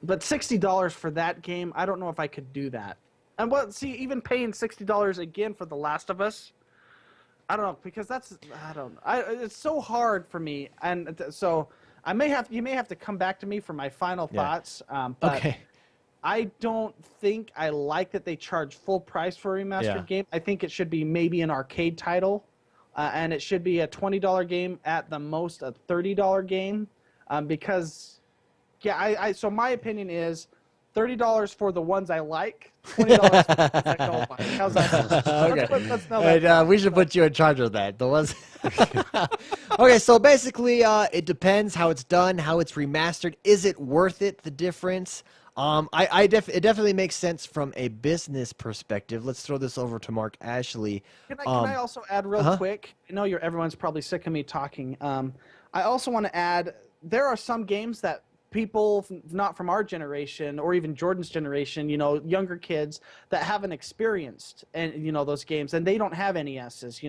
but $60 for that game, I don't know if I could do that. And even paying $60 again for The Last of Us, I don't know, because it's so hard for me, and so you may have to come back to me for my final thoughts, but okay. I don't think I like that they charge full price for a remastered game. I think it should be maybe an arcade title, and it should be a $20 game, at the most a $30 game, because, so my opinion is $30 for the ones I like, $20 for the ones I don't like. How's that? Okay. Let's know that. We should put you in charge of that. The ones. Okay, so basically, it depends how it's done, how it's remastered. Is it worth it? The difference. It definitely makes sense from a business perspective. Let's throw this over to Mark Ashley. Can I also add real quick? I know everyone's probably sick of me talking. I also want to add, there are some games that people not from our generation, or even Jordan's generation, younger kids, that haven't experienced those games, and they don't have NESs,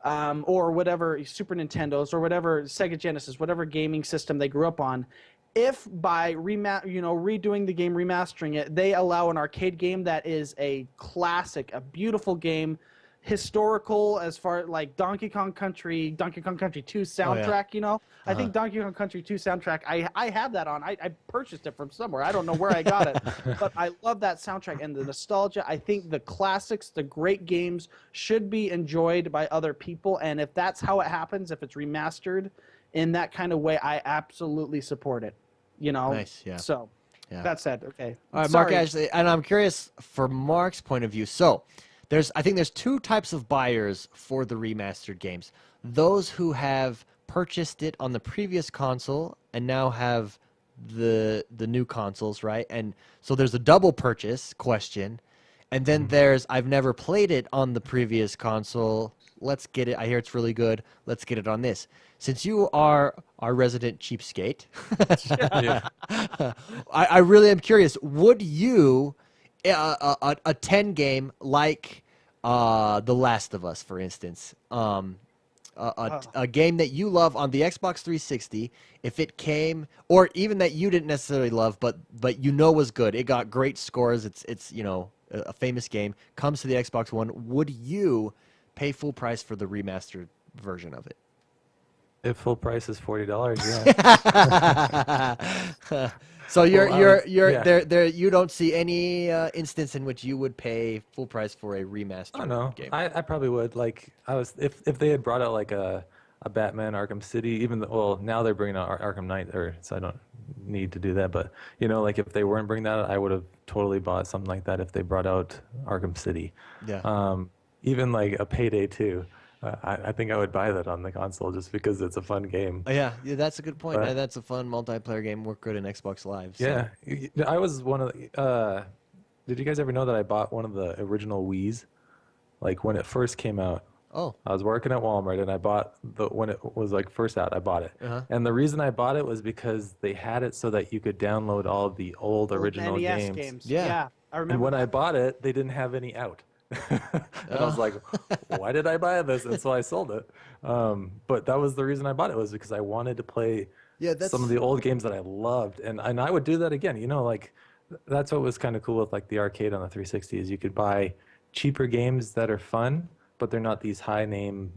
or whatever, Super Nintendos, or whatever, Sega Genesis, whatever gaming system they grew up on. If by redoing the game, remastering it, they allow an arcade game that is a classic, a beautiful game, historical, as far like Donkey Kong Country 2 soundtrack, I think Donkey Kong Country 2 soundtrack, I have that on. I purchased it from somewhere. I don't know where I got it, but I love that soundtrack and the nostalgia. I think the classics, the great games, should be enjoyed by other people, and if that's how it happens, if it's remastered in that kind of way, I absolutely support it. Nice, yeah. So, that said, okay. All right, Mark Ashley, and I'm curious for Mark's point of view. So, I think there's two types of buyers for the remastered games. Those who have purchased it on the previous console and now have the new consoles, right? And so there's a double purchase question. And then there's, I've never played it on the previous console. Let's get it. I hear it's really good. Let's get it on this. Since you are our resident cheapskate, I really am curious. Would you, a 10 game like The Last of Us, for instance, a game that you love on the Xbox 360, if it came, or even that you didn't necessarily love, but was good, it got great scores, it's a famous game, comes to the Xbox One, would you pay full price for the remastered version of it. If full price is $40, yeah. So you're yeah. there. You don't see any instance in which you would pay full price for a remastered Oh no, game. I probably would. Like I was, if they had brought out like a Batman Arkham City, even though, well, now they're bringing out Arkham Knight, or so I don't need to do that. But like if they weren't bringing that out, I would have totally bought something like that if they brought out Arkham City. Yeah. Even like a Payday 2. I think I would buy that on the console just because it's a fun game. Yeah, that's a good point. But- That's a fun multiplayer game. Work good in Xbox Live. So. Yeah, I was one of the. Did you guys ever know that I bought one of the original Wii's? Like when it first came out, Oh. I was working at Walmart and I bought when it was like first out, I bought it. Uh-huh. And the reason I bought it was because they had it so that you could download all of the old original NES games. Yeah. I remember. And when I bought it, they didn't have any out. And I was like, why did I buy this? And so I sold it. But that was the reason I bought it, was because I wanted to play some of the old games that I loved. And I would do that again. Like that's what was kind of cool with like the arcade on the 360 is you could buy cheaper games that are fun, but they're not these high name,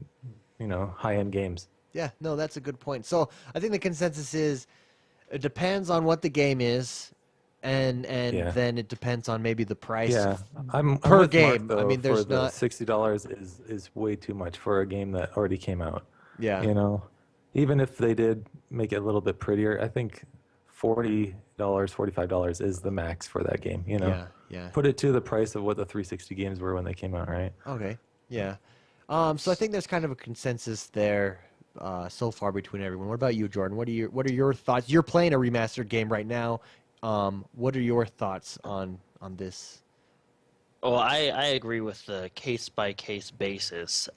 high-end games. Yeah, no, that's a good point. So I think the consensus is it depends on what the game is, and Yeah. then it depends on maybe the price. Yeah, I'm Per with Mark, game. I though, mean, there's for the not- $60 is way too much for a game that already came out. Yeah. Even if they did make it a little bit prettier, I think $40, $45 is the max for that game. Yeah. Put it to the price of what the 360 games were when they came out, right? Okay. Yeah. So I think there's kind of a consensus there so far between everyone. What about you, Jordan? What are your thoughts? You're playing a remastered game right now. What are your thoughts on this? Well, I agree with the case-by-case basis.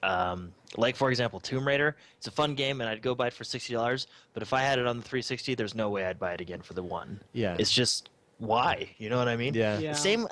Like, for example, Tomb Raider, it's a fun game, and I'd go buy it for $60, but if I had it on the 360, there's no way I'd buy it again for the one. Yeah. It's just, why? You know what I mean? Yeah. Yeah. Same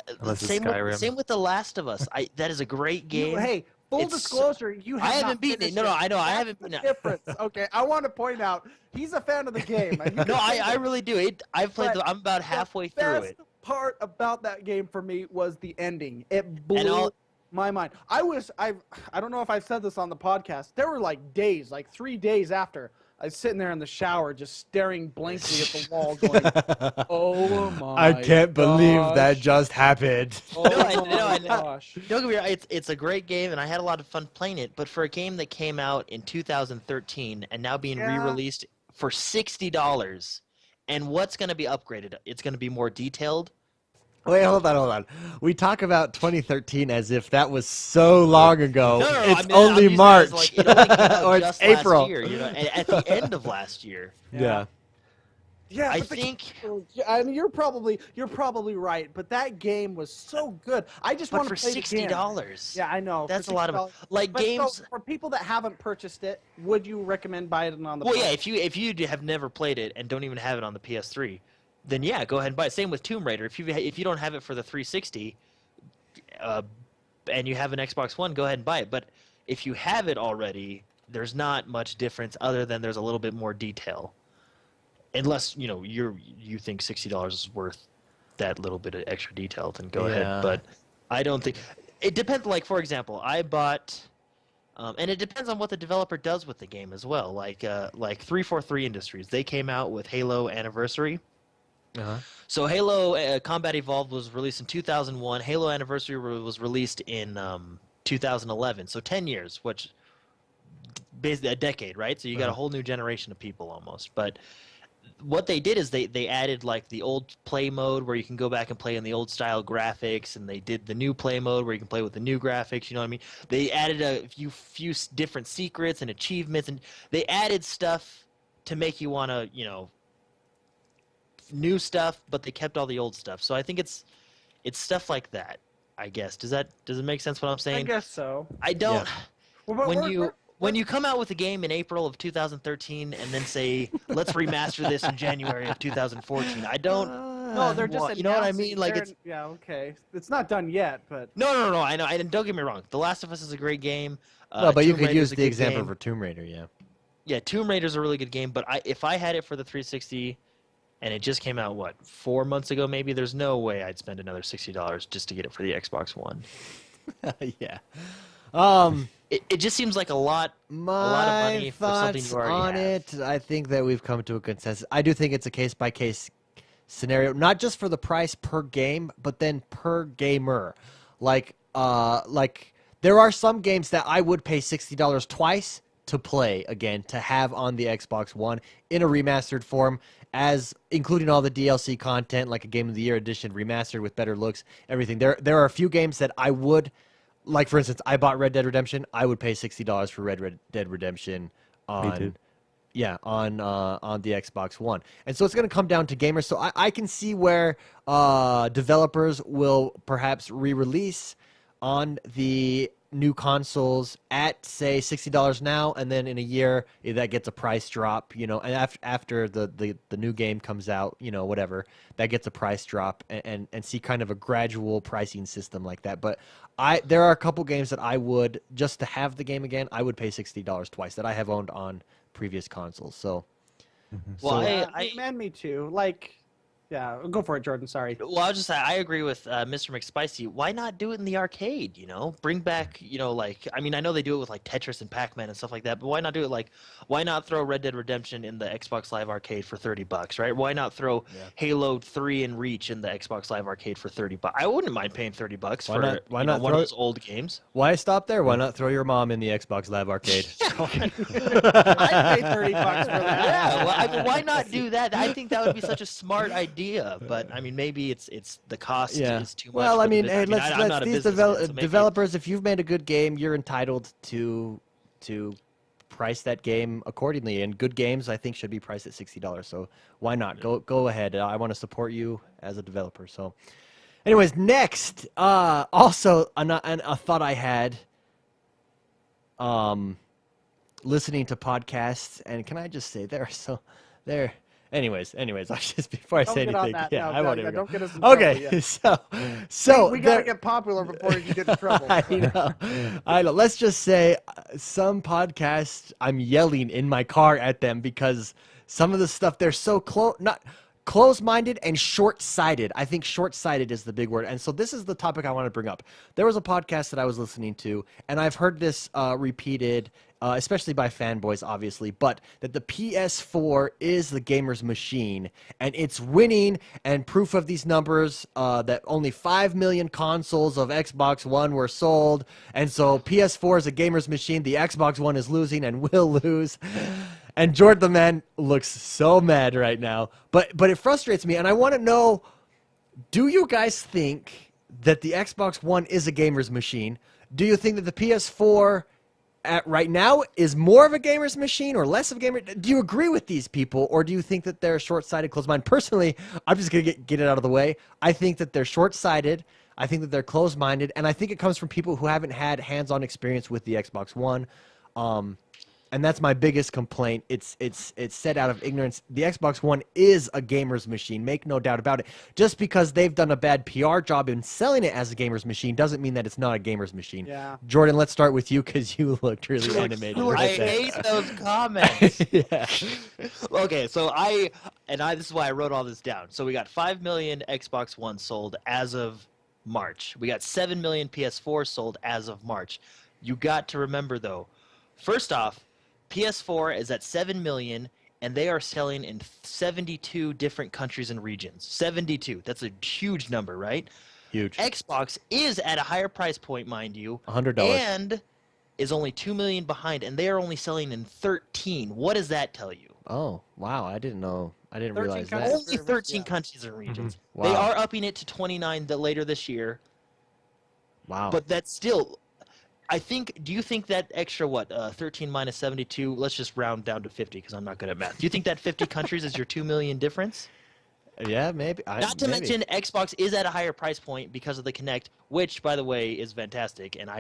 Skyrim. same with The Last of Us. That is a great game. Hey, full It's- disclosure, you have I haven't not beaten it. finished No, I know, I That's haven't the beaten it. difference. Okay, I want to point out he's a fan of the game. and you No, can say I that. really do. I've played. But I'm about halfway the through best it. part about that game for me was the ending. It blew all- my mind. I don't know if I've said this on the podcast. There were like days, like 3 days after, I was sitting there in the shower just staring blankly at the wall going, oh my I can't believe that gosh. just happened. Oh No, I my know. gosh. Don't get me wrong, it's a great game, and I had a lot of fun playing it. But for a game that came out in 2013 and now being Yeah. re-released for $60, and what's going to be upgraded? It's going to be more detailed. Wait, hold on. We talk about 2013 as if that was so long ago. No, It's I mean, I'm only using it March as, like, it only came out or it's just April. last year, at the end of last year. Yeah. Yeah, I but the think, I mean, you're probably right, but that game was so good. I just but want for to play it again. $60, Yeah, I know. for that's a lot $60. of like But so, games. for people that haven't purchased it, would you recommend buying it on the? Well, yeah, PlayStation? if you have never played it and don't even have it on the PS3, then yeah, go ahead and buy it. Same with Tomb Raider. If you don't have it for the 360, and you have an Xbox One, go ahead and buy it. But if you have it already, there's not much difference other than there's a little bit more detail. Unless you think $60 is worth that little bit of extra detail, then go Yeah. ahead. But I don't think it depends. Like, for example, I bought. And it depends on what the developer does with the game as well. Like 343 Industries, they came out with Halo Anniversary. Uh-huh. So Halo Combat Evolved was released in 2001. Halo Anniversary was released in 2011. So 10 years, which basically a decade, right? So you got a whole new generation of people almost. But what they did is they added like the old play mode where you can go back and play in the old style graphics, and they did the new play mode where you can play with the new graphics. You know what I mean? They added a few different secrets and achievements, and they added stuff to make you want to, new stuff, but they kept all the old stuff. So I think it's stuff like that, I guess. Does it make sense what I'm I saying? guess so. I don't. Well, but When you come out with a game in April of 2013 and then say, let's remaster this in January of 2014, I don't. no, they're just you know what I announcing mean? Like they're- it's yeah, okay. It's not done yet, but no. I know. And don't get me wrong. The Last of Us is a great game. No, but you Tomb could Raider's use a the good example game. for Tomb Raider, yeah. Yeah, Tomb Raider's a really good game. But if I had it for the 360, and it just came out 4 months ago, maybe, there's no way I'd spend another $60 just to get it for the Xbox One. Yeah. It just seems like a lot of My money for something thoughts you already on have. it, I think that we've come to a consensus. I do think it's a case-by-case scenario, not just for the price per game, but then per gamer. Like there are some games that I would pay $60 twice to play again, to have on the Xbox One in a remastered form, as including all the DLC content, like a Game of the Year edition, remastered with better looks, everything. There are a few games that I would, like for instance, I bought Red Dead Redemption. I would pay $60 for Red Dead Redemption Me too. on, yeah, on the Xbox One. And so it's going to come down to gamers. So I can see where developers will perhaps re-release on the new consoles at, say, $60 now, and then in a year that gets a price drop, you know, and after the new game comes out, you know, whatever, that gets a price drop, and see kind of a gradual pricing system like that. But there are a couple games that I would, just to have the game again, I would pay $60 twice, that I have owned on previous consoles. So Well, Me too. Like, yeah, go for it, Jordan. Sorry. Well, I'll just say I agree with Mr. McSpicy. Why not do it in the arcade? You know, bring back, you know, like, I mean, I know they do it with like Tetris and Pac-Man and stuff like that, but why not do it like, why not throw Red Dead Redemption in the Xbox Live Arcade for $30, right? Why not throw Halo 3 and Reach in the Xbox Live Arcade for $30? I wouldn't mind paying $30 for why not one throw of those old games. why stop there? Why not throw your mom in the Xbox Live Arcade? I'd pay $30 for that. Yeah, well, I mean, why not do that? I think that would be such a smart idea, but I mean, maybe it's the cost is too much. Well, I mean, hey, I'm let's not a these businessman, so maybe- developers, if you've made a good game, you're entitled to price that game accordingly. And good games, I think, should be priced at $60. So why not? Go ahead. I want to support you as a developer. So, anyways, next, also a thought I had, listening to podcasts, and can I just say there. Anyways, I just before I Don't say get on anything, that. yeah, No, I won't no, even don't go. get us in trouble, Okay, yeah. so We gotta there- get popular before you get in trouble. I know. Let's just say some podcasts, I'm yelling in my car at them because some of the stuff, they're so not close-minded and short-sighted. I think short-sighted is the big word. And so this is the topic I want to bring up. There was a podcast that I was listening to, and I've heard this repeated, especially by fanboys, obviously, but that the PS4 is the gamer's machine, and it's winning, and proof of these numbers, that only 5 million consoles of Xbox One were sold, and so PS4 is a gamer's machine, the Xbox One is losing and will lose. And Jordan the man looks so mad right now, but it frustrates me, and I want to know, do you guys think that the Xbox One is a gamer's machine? Do you think that the PS4 right now is more of a gamer's machine or less of a gamer? Do you agree with these people, or do you think that they're short-sighted, closed-minded? Personally, I'm just going to get it out of the way. I think that they're short-sighted. I think that they're closed-minded, and I think it comes from people who haven't had hands-on experience with the Xbox One. And that's my biggest complaint. It's set out of ignorance. The Xbox One is a gamer's machine, make no doubt about it. Just because they've done a bad PR job in selling it as a gamer's machine doesn't mean that it's not a gamer's machine. Yeah. Jordan, let's start with you because you looked really animated. I right there. hate those comments. Yeah. Okay, so this is why I wrote all this down. So we got 5 million Xbox One sold as of March. We got 7 million PS4 sold as of March. You got to remember, though, first off, PS4 is at 7 million, and they are selling in 72 different countries and regions. 72. That's a huge number, right? Huge. Xbox is at a higher price point, mind you. $100. And is only 2 million behind, and they are only selling in 13. What does that tell you? Oh, wow. I didn't know. I didn't 13 realize that. countries. Only 13 countries and regions. Wow. They are upping it to 29 later this year, Wow. but that's still... do you think that extra, 13 minus 72, let's just round down to 50 because I'm not good at math. Do you think that 50 countries is your 2 million difference? Yeah, maybe. Not to mention, Xbox is at a higher price point because of the Kinect, which, by the way, is fantastic, and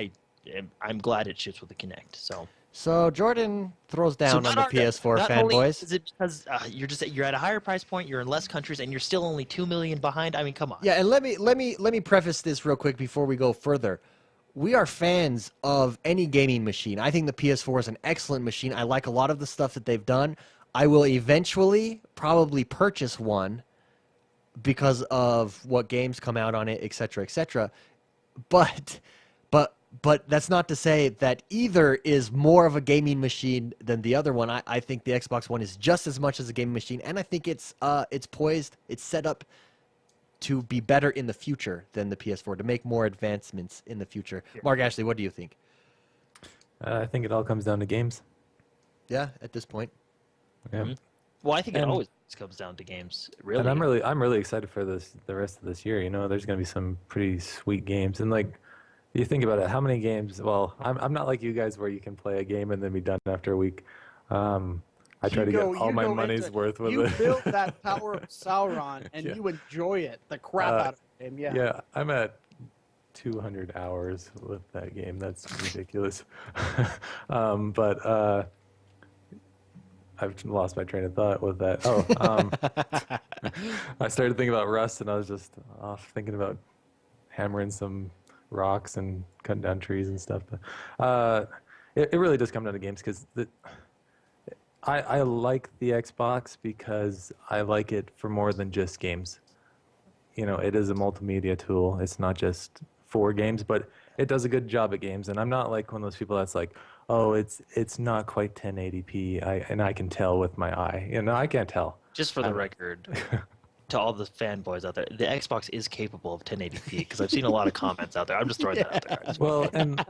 I'm glad it shits with the Kinect. So Jordan throws down on the PS4 not only fanboys. is it because you're at a higher price point, you're in less countries, and you're still only 2 million behind. I mean, come on. Yeah, and let me preface this real quick before we go further. We are fans of any gaming machine. I think the PS4 is an excellent machine. I like a lot of the stuff that they've done. I will eventually probably purchase one because of what games come out on it, etc., etc. But But that's not to say that either is more of a gaming machine than the other one. I think the Xbox One is just as much as a gaming machine, and I think it's poised, it's set up to be better in the future than the PS4, to make more advancements in the future. Mark Ashley, what do you think? I think it all comes down to games. Yeah, at this point. Yeah. Mhm. Well, I think it And- always comes down to games. Really. And I'm really excited for the rest of this year. You know, there's gonna be some pretty sweet games, and like, you think about it, how many games? Well, I'm not like you guys where you can play a game and then be done after a week. I try to get all my money's worth with you it. You built that Tower of Sauron, and Yeah. you enjoy it, the crap out of the game. Yeah. Yeah, I'm at 200 hours with that game. That's ridiculous. But I've lost my train of thought with that. Oh, I started thinking about Rust, and I was just off thinking about hammering some rocks and cutting down trees and stuff. But it really does come down to games, because I like the Xbox because I like it for more than just games. You know, it is a multimedia tool. It's not just for games, but it does a good job at games. And I'm not like one of those people that's like, oh, it's not quite 1080p, and I can tell with my eye. You know, I can't tell. Just for the record, to all the fanboys out there, the Xbox is capable of 1080p because I've seen a lot of comments out there. I'm just throwing that out there. Well, and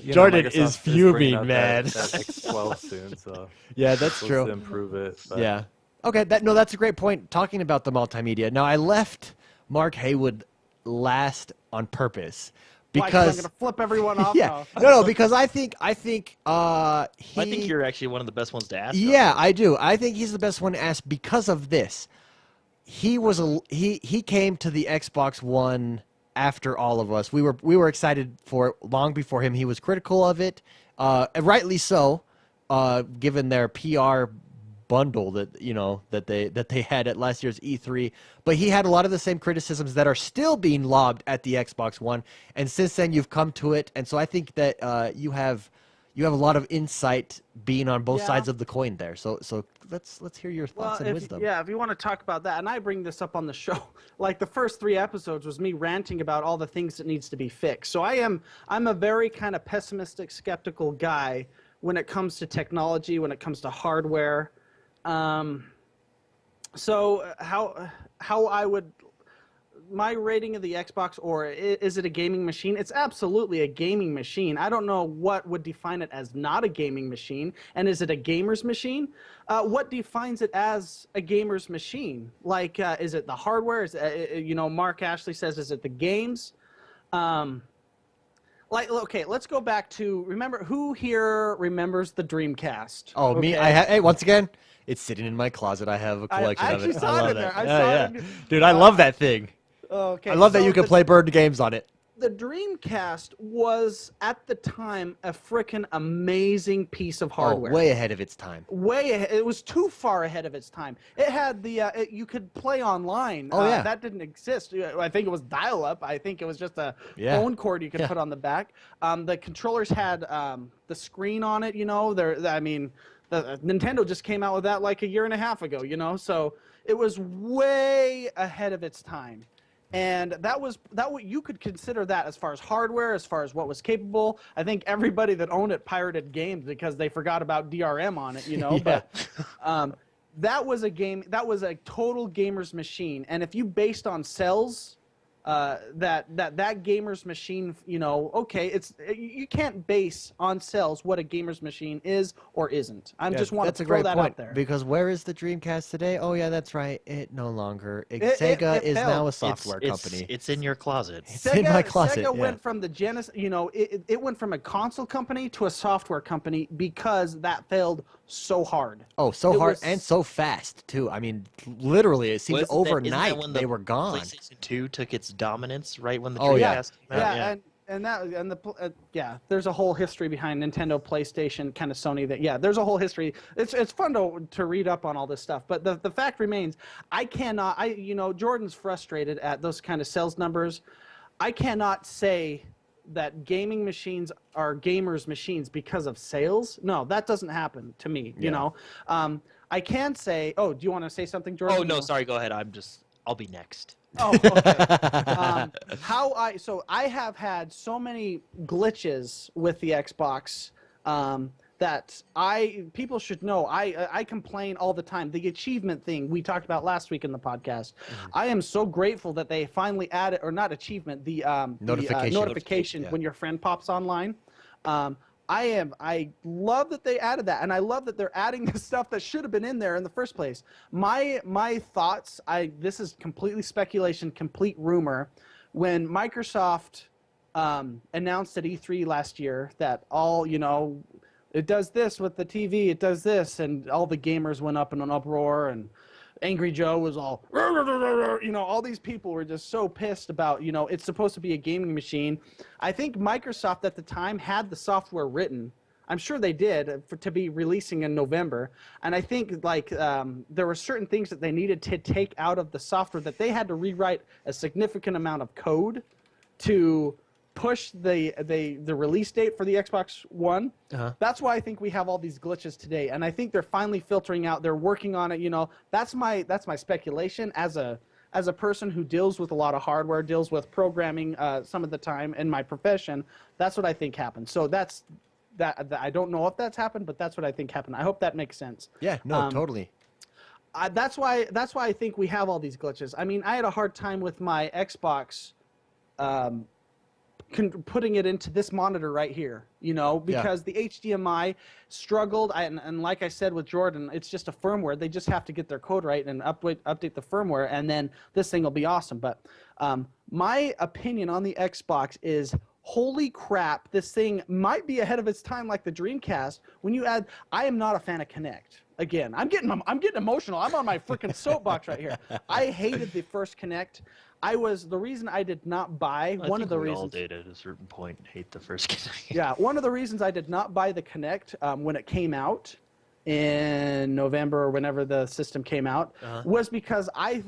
you Jordan Microsoft is bringing fuming, out man. That X12 soon, so Yeah, that's supposed true. to improve it. But Yeah. Okay, that's a great point, talking about the multimedia. Now, I left Mark Haywood last on purpose Why, 'cause I'm because gonna flip everyone off. yeah, now? no, because I think I think you're actually one of the best ones to ask. Yeah, I do. I think he's the best one to ask because of this. He came to the Xbox One after all of us. We were excited for it long before him. He was critical of it, and rightly so, given their PR bundle that they had at last year's E3. But he had a lot of the same criticisms that are still being lobbed at the Xbox One. And since then, you've come to it, and so I think that you have a lot of insight being on both Yeah. sides of the coin there. So let's hear your thoughts and wisdom. If you want to talk about that, and I bring this up on the show, like the first 3 episodes was me ranting about all the things that needs to be fixed. So I'm a very kind of pessimistic, skeptical guy when it comes to technology, when it comes to hardware. So how I would, my rating of the Xbox, or is it a gaming machine? It's absolutely a gaming machine. I don't know what would define it as not a gaming machine. And is it a gamer's machine? What defines it as a gamer's machine? Like, is it the hardware? Is Mark Ashley says, is it the games? Okay, let's go back to, who here remembers the Dreamcast? Oh, me? Okay. Hey, once again, it's sitting in my closet. I have a collection I of it. actually saw it love in there. that. I Yeah, saw yeah. it. Dude, I love that thing. Okay, I love that so you can play bird games on it. The Dreamcast was, at the time, a frickin' amazing piece of hardware. Oh, way ahead of its time. Way ahead. It was too far ahead of its time. It had you could play online. Oh, yeah. That didn't exist. I think it was dial-up. I think it was just a phone cord you could put on the back. The controllers had the screen on it. The Nintendo just came out with that like a year and a half ago. So it was way ahead of its time. And that you could consider that as far as hardware, as far as what was capable. I think everybody that owned it pirated games because they forgot about DRM on it, Yeah. But that was a game. That was a total gamer's machine. And if you based on sales, that gamer's machine, okay, you can't base on sales what a gamer's machine is or isn't. I just want to throw that out there. Because where is the Dreamcast today? Oh yeah, that's right. It no longer. Sega is now a software company. It's in your closet. It's in my closet. Sega went from the Genesis, it went from a console company to a software company because that failed so hard. Oh, so hard and so fast too. I mean, literally, it seems overnight when they were gone. PlayStation 2 took its dominance right when the Oh, yeah. Dreamcast came out. There's a whole history behind Nintendo, PlayStation, kind of Sony. There's a whole history. It's fun to read up on all this stuff. But the fact remains, Jordan's frustrated at those kind of sales numbers. I cannot say that gaming machines are gamers' machines because of sales. No, that doesn't happen to me. I can say. Oh, do you want to say something, Jordan? Oh no, sorry. Go ahead. I'll be next. Oh, okay. So I have had so many glitches with the Xbox that people should know. I complain all the time. The achievement thing we talked about last week in the podcast. I am so grateful that they finally added, or not achievement, the notification Yeah. when your friend pops online. I love that they added that, and I love that they're adding the stuff that should have been in there in the first place. My thoughts, this is completely speculation, complete rumor. When Microsoft announced at E3 last year that it does this with the TV, it does this, and all the gamers went up in an uproar, and Angry Joe was all, all these people were just so pissed about, it's supposed to be a gaming machine. I think Microsoft at the time had the software written. I'm sure they did to be releasing in November. And I think there were certain things that they needed to take out of the software that they had to rewrite a significant amount of code to push the release date for the Xbox One. That's why I think we have all these glitches today, and I think they're finally filtering out. They're working on it. That's my speculation as a person who deals with a lot of hardware, deals with programming some of the time in my profession. That's what I think happened. So that I don't know if that's happened, but that's what I think happened. I hope that makes sense. Yeah, no, totally. That's why I think we have all these glitches. I mean, I had a hard time with my Xbox. Putting it into this monitor right here, because the HDMI struggled. And like I said with Jordan, it's just a firmware. They just have to get their code right and update the firmware, and then this thing will be awesome. But my opinion on the Xbox is, holy crap, this thing might be ahead of its time like the Dreamcast. When you add, I am not a fan of Kinect. Again, I'm getting emotional. I'm on my freaking soapbox right here. I hated the first Kinect. The reason I did not buy, one of the reasons. We all did at a certain point hate the first Kinect. Yeah, one of the reasons I did not buy the Kinect when it came out in November or whenever the system came out was because I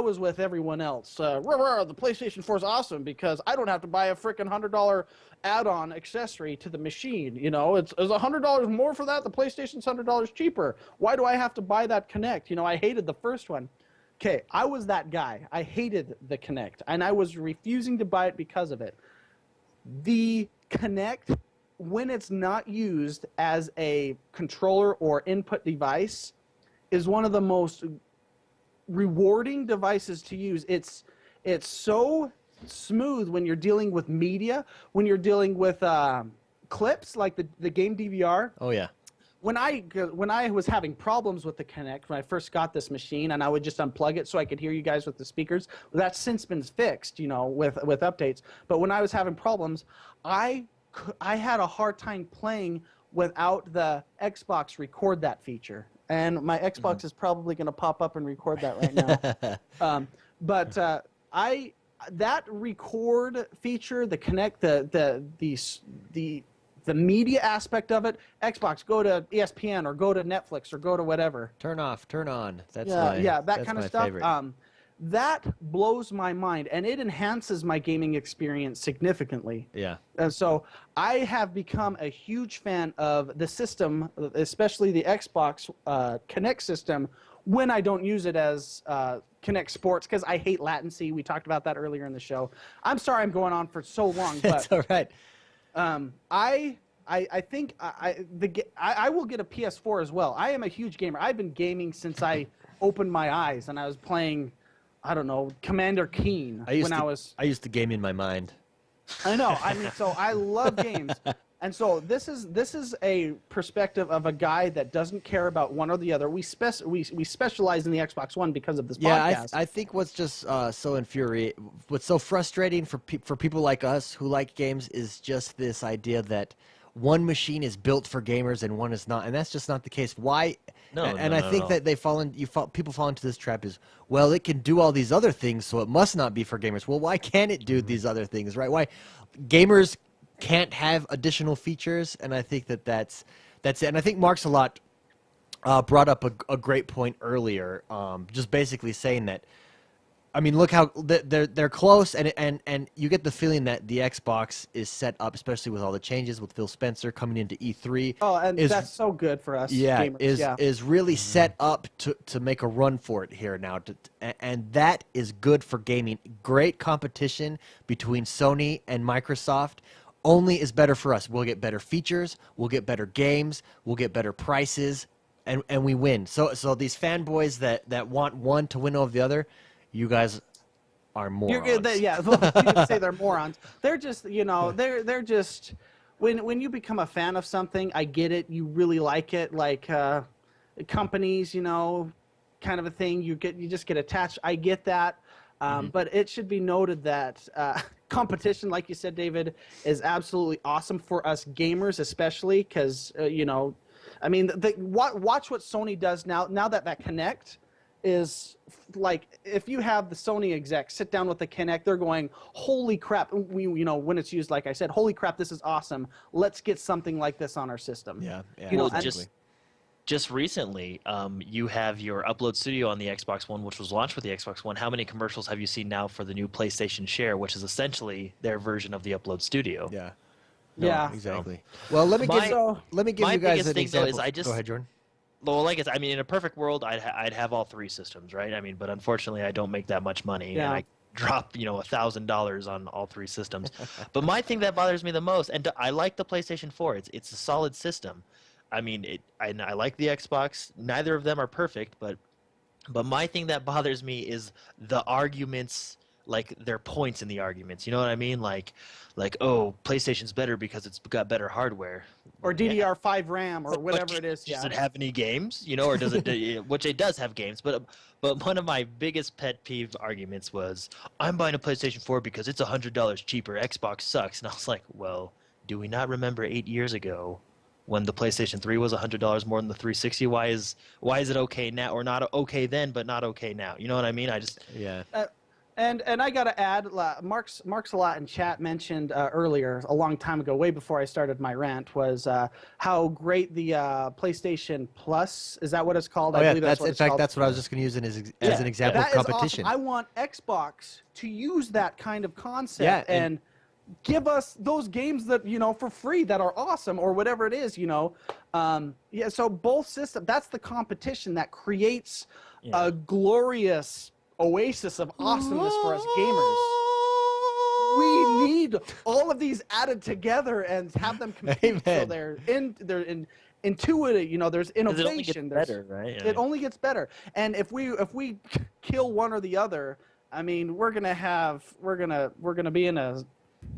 was with everyone else. The PlayStation 4 is awesome because I don't have to buy a freaking $100 add-on accessory to the machine. It's $100 more for that. The PlayStation's $100 cheaper. Why do I have to buy that Kinect? I hated the first one. Okay, I was that guy. I hated the Kinect, and I was refusing to buy it because of it. The Kinect, when it's not used as a controller or input device, is one of the most rewarding devices to use. It's so smooth when you're dealing with media, when you're dealing with clips like the game DVR. Oh, yeah. When I was having problems with the Kinect when I first got this machine, and I would just unplug it so I could hear you guys with the speakers, that's since been fixed, with updates. But when I was having problems, I had a hard time playing without the Xbox record that feature. And my Xbox is probably going to pop up and record that right now. That record feature, the Kinect, the media aspect of it, Xbox, go to ESPN or go to Netflix or go to whatever. Turn off, turn on. That's that kind of stuff. Favorite. That blows my mind, and it enhances my gaming experience significantly. Yeah. And so I have become a huge fan of the system, especially the Xbox Kinect system, when I don't use it as Kinect Sports, because I hate latency. We talked about that earlier in the show. I'm sorry I'm going on for so long, but That's all right. I think I will get a PS4 as well. I am a huge gamer. I've been gaming since I opened my eyes, and I was playing, I don't know, Commander Keen I used to game in my mind. I know. I mean, so I love games. And so this is a perspective of a guy that doesn't care about one or the other. We specialize in the Xbox One because of this podcast. I think what's just so infuriating, what's so frustrating for people like us who like games is just this idea that one machine is built for gamers and one is not, and that's just not the case. Why? I think that people fall into this trap is, well, it can do all these other things, so it must not be for gamers. Well, why can't it do these other things, right? Why gamers can't have additional features? And I think that's it. And I think Mark's a lot brought up a great point earlier, just basically saying that I mean, look how they're close, and you get the feeling that the Xbox is set up, especially with all the changes with Phil Spencer coming into E3. Oh, and is, that's so good for us yeah, gamers. is really set up to make a run for it here now, and that is good for gaming. Great competition between Sony and Microsoft. Only is better for us. We'll get better features, we'll get better games, we'll get better prices, and we win. So these fanboys that want one to win over the other, you guys are morons. Yeah, well, you could say they're morons. They're just, they're just. When you become a fan of something, I get it. You really like it, like companies, kind of a thing. You just get attached. I get that, but it should be noted that competition, like you said, David, is absolutely awesome for us gamers, especially because I mean, watch what Sony does now. Now that Kinect is like, if you have the Sony execs sit down with the Kinect, they're going, holy crap, when it's used, like I said, holy crap, this is awesome. Let's get something like this on our system. Yeah. Well, exactly. just recently, you have your Upload Studio on the Xbox One, which was launched with the Xbox One. How many commercials have you seen now for the new PlayStation Share, which is essentially their version of the Upload Studio? Yeah. Yeah. Exactly. Well, let me give you guys an example. Go ahead, Jordan. Well, like I mean, in a perfect world, I'd have all three systems, right? I mean, but unfortunately, I don't make that much money, Yeah. and I drop $1,000 on all three systems. But my thing that bothers me the most, and I like the PlayStation 4. It's a solid system. I mean, I like the Xbox. Neither of them are perfect, but my thing that bothers me is the arguments, like their points in the arguments. You know what I mean? Like, oh, PlayStation's better because it's got better hardware. Or Yeah. DDR5 RAM or whatever it is. Does it have any games? Or does it? Which it does have games, but one of my biggest pet peeve arguments was, I'm buying a PlayStation 4 because it's $100 cheaper. Xbox sucks, and I was like, well, do we not remember 8 years ago when the PlayStation 3 was $100 more than the 360? Why is it okay now, or not okay then, but not okay now? You know what I mean? Yeah. And I got to add, Mark's a lot in chat mentioned earlier, a long time ago, way before I started my rant, was how great the PlayStation Plus, is that what it's called? Oh, I yeah, believe that's what in it's fact, called. that's what I was just going to use as an example of That is competition. awesome. I want Xbox to use that kind of concept Yeah, and give us those games that, for free, that are awesome, or whatever it is, so both systems, that's the competition that creates a glorious oasis of awesomeness for us gamers. We need all of these added together and have them compete. So Amen. they're intuitive. There's innovation. Better, right? It only gets better. And if we kill one or the other, I mean, we're gonna be in a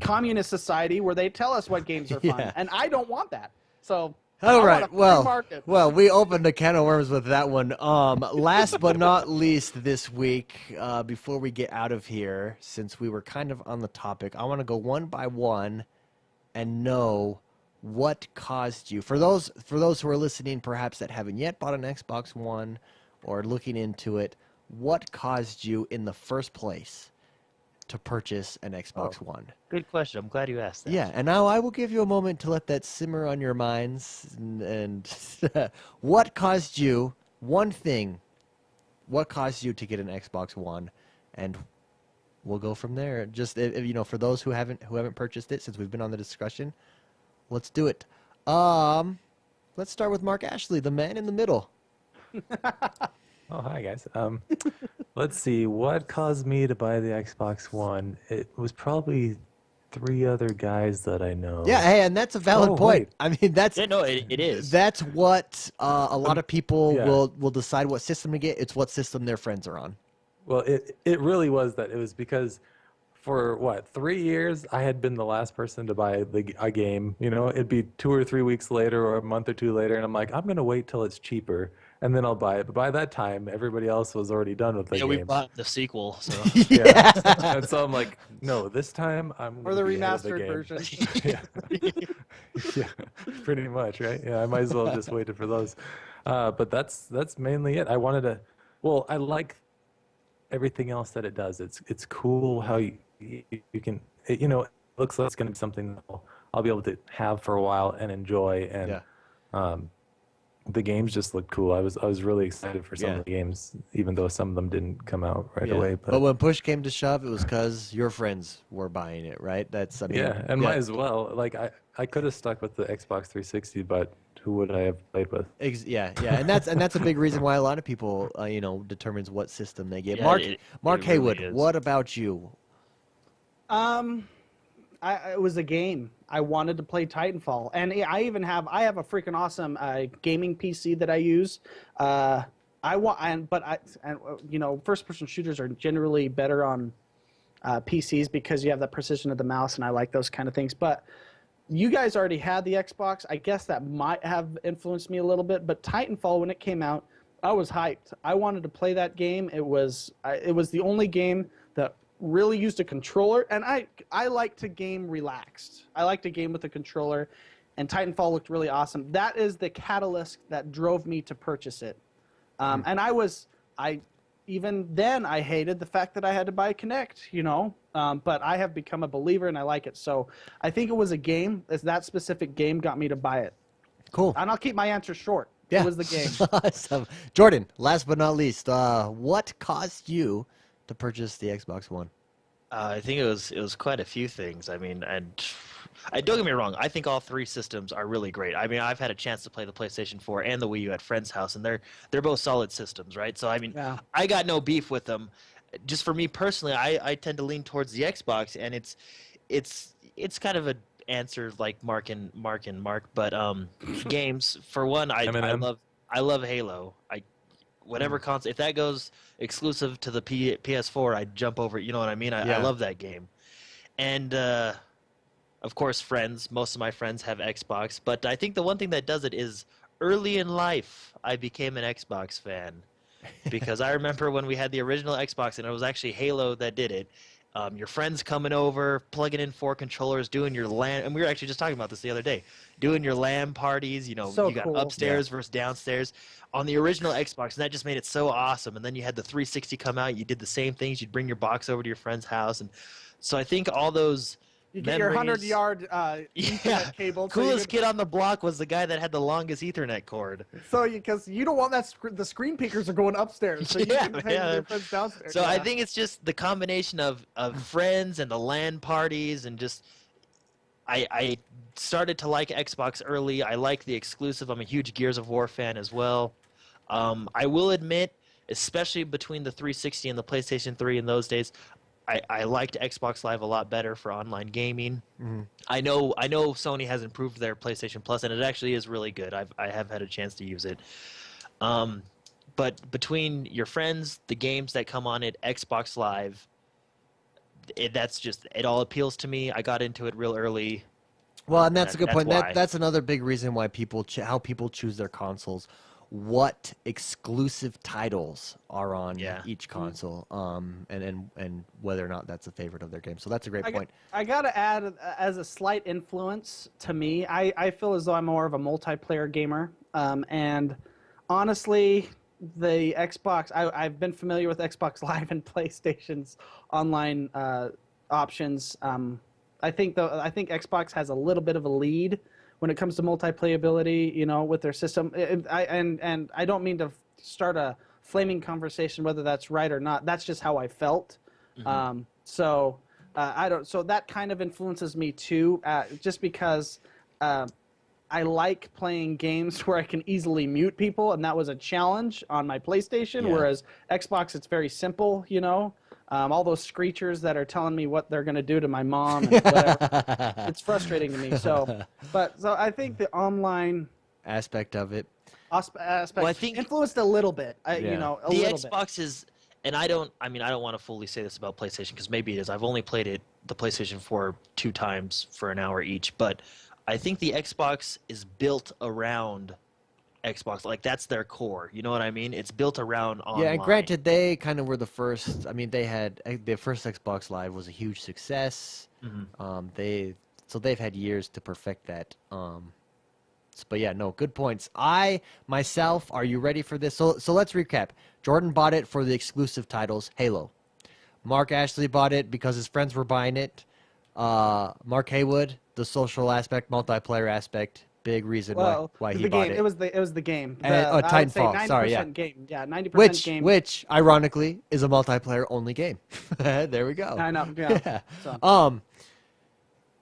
communist society where they tell us what games are fun, and I don't want that. So. All I right. want a free market. Well, we opened a can of worms with that one. Last but not least this week, before we get out of here, since we were kind of on the topic, I want to go one by one and know what caused you. For those who are listening, perhaps that haven't yet bought an Xbox One or looking into it, what caused you in the first place to purchase an Xbox One? Good question. I'm glad you asked that. Yeah, and now I will give you a moment to let that simmer on your minds. And what caused you, one thing, what caused you to get an Xbox One? And we'll go from there. Just, for those who haven't purchased it, since we've been on the discussion, let's do it. Let's start with Mark Ashley, the man in the middle. Oh, hi, guys. Let's see. What caused me to buy the Xbox One? It was probably 3 other guys that I know. Yeah, hey, and that's a valid point. Wait. I mean, that's... Yeah, no, it is. That's what a lot of people Yeah. will decide what system to get. It's what system their friends are on. Well, it really was that. It was because for, 3 years, I had been the last person to buy a game. It'd be 2 or 3 weeks later or a month or two later, and I'm like, I'm going to wait till it's cheaper, and then I'll buy it. But by that time, everybody else was already done with the game. We bought the sequel, so. Yeah. And so I'm like, no, this time I'm Or the gonna be ahead of the remastered game. version. Yeah, pretty much, right? Yeah, I might as well just waited for those. But that's mainly it. I wanted to. Well, I like everything else that it does. It's cool how you can. It looks like it's going to be something that I'll be able to have for a while and enjoy. And the games just looked cool. I was really excited for some Yeah. of the games, even though some of them didn't come out right away. But when push came to shove, it was because your friends were buying it, right? That's, I mean, yeah, and might as well. Like I could have stuck with the Xbox 360, but who would I have played with? Yeah, and that's a big reason why a lot of people, determines what system they get. Yeah, Mark, it Mark really Haywood, is. what about you? It was a game. I wanted to play Titanfall, and I have a freaking awesome gaming PC that I use. First person shooters are generally better on PCs because you have the precision of the mouse, and I like those kind of things. But you guys already had the Xbox. I guess that might have influenced me a little bit. But Titanfall, when it came out, I was hyped. I wanted to play that game. It was the only game that really used a controller, and I like to game relaxed. I like to game with a controller, and Titanfall looked really awesome. That is the catalyst that drove me to purchase it. And even then I hated the fact that I had to buy Kinect, but I have become a believer and I like it. So I think it was a game. That specific game got me to buy it. Cool. And I'll keep my answer short. Yeah. It was the game. Awesome. Jordan, last but not least, what caused you to purchase the Xbox One? I think it was quite a few things. I mean, and don't get me wrong. I think all three systems are really great. I mean, I've had a chance to play the PlayStation 4 and the Wii U at friends' house, and they're both solid systems, right? So I mean, Yeah. I got no beef with them. Just for me personally, I tend to lean towards the Xbox, and it's kind of a answer like Mark, but games for one, I love Halo. Whatever console, if that goes exclusive to the PS4, I'd jump over it. You know what I mean? I love that game. And of course, friends. Most of my friends have Xbox, but I think the one thing that does it is early in life, I became an Xbox fan because I remember when we had the original Xbox, and it was actually Halo that did it. Your friends coming over, plugging in 4 controllers, doing your LAN, and we were actually just talking about this the other day, doing your LAN parties. So you got cool. upstairs versus downstairs on the original Xbox, and that just made it so awesome. And then you had the 360 come out. You did the same things. You'd bring your box over to your friend's house, and so I think all those You get your memories- 100-yard Ethernet cable. Coolest kid on the block was the guy that had the longest Ethernet cord. Because you don't want the screen peekers are going upstairs, so you Yeah, can take your friends downstairs. So Yeah. I think it's just the combination of friends and the LAN parties, and just I started to like Xbox early. I like the exclusive. I'm a huge Gears of War fan as well. I will admit, especially between the 360 and the PlayStation 3 in those days, I liked Xbox Live a lot better for online gaming. Mm-hmm. I know Sony has improved their PlayStation Plus, and it actually is really good. I have had a chance to use it. But between your friends, the games that come on it, Xbox Live, it all appeals to me. I got into it real early. Well, and that's a good That's point. why. That's another big reason why how people choose their consoles. What exclusive titles are on each console, and whether or not that's a favorite of their game. So that's a great point. I gotta add, as a slight influence to me, I feel as though I'm more of a multiplayer gamer. And honestly, the Xbox, I've been familiar with Xbox Live and PlayStation's online options. I think Xbox has a little bit of a lead when it comes to multiplayability, with their system. And I don't mean to start a flaming conversation whether that's right or not. That's just how I felt. Mm-hmm. So that kind of influences me too, just because I like playing games where I can easily mute people, and that was a challenge on my PlayStation. Yeah. Whereas Xbox, it's very simple, all those screechers that are telling me what they're going to do to my mom and whatever. It's frustrating to me. So I think the online Aspect of it. aspect Well, I think- influenced a little bit. A The little Xbox is, and I don't want to fully say this about PlayStation because maybe it is. I've only played the PlayStation 4 2 times for an hour each, but I think the Xbox is built around Xbox. Like, that's their core. You know what I mean? It's built around online. Yeah, and granted, they kind of were the first. I mean, they had the first Xbox Live was a huge success. Mhm. They've had years to perfect that. But yeah, no, good points. I myself, are you ready for this? So let's recap. Jordan bought it for the exclusive titles, Halo. Mark Ashley bought it because his friends were buying it. Mark Haywood, the social aspect, multiplayer aspect, big reason Well, why he the bought game. it. It was the game. And- I would say Titanfall, 90% sorry, yeah. game. Yeah, 90% Which, game. ironically, is a multiplayer only game. There we go. I know. Yeah. Yeah. So.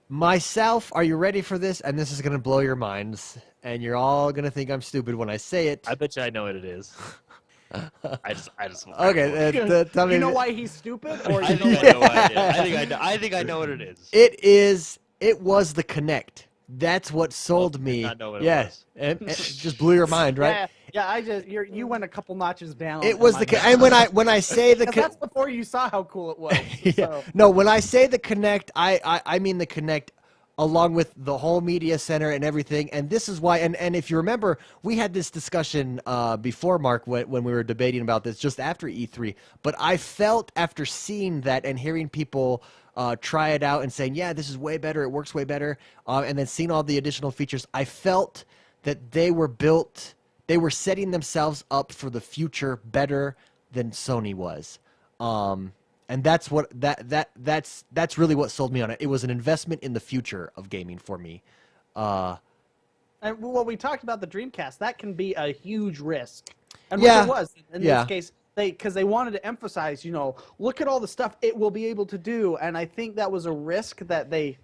Myself, are you ready for this? And this is gonna blow your minds, and you're all gonna think I'm stupid when I say it. I bet you I know what it is. I just. Okay, tell me. You know why he's stupid, or I you think know I know what it is. I think I know what it is. It was the Kinect. That's what sold me. not know what it Yeah, was. it just blew your mind, right? Yeah. You went a couple notches down. It in was my the mind. and when I say the 'Cause that's before you saw how cool it was. yeah. So. No, when I say the Kinect, I mean the Kinect along with the whole media center and everything. And this is why, and if you remember, we had this discussion before, Mark, when we were debating about this just after E3. But I felt after seeing that and hearing people try it out and saying, yeah, this is way better, it works way better, and then seeing all the additional features, I felt that they were setting themselves up for the future better than Sony was. And that's what that's really what sold me on it. It was an investment in the future of gaming for me. And well, we talked about the Dreamcast. That can be a huge risk. And Yeah. what it was in this case, because they wanted to emphasize, look at all the stuff it will be able to do. And I think that was a risk that they.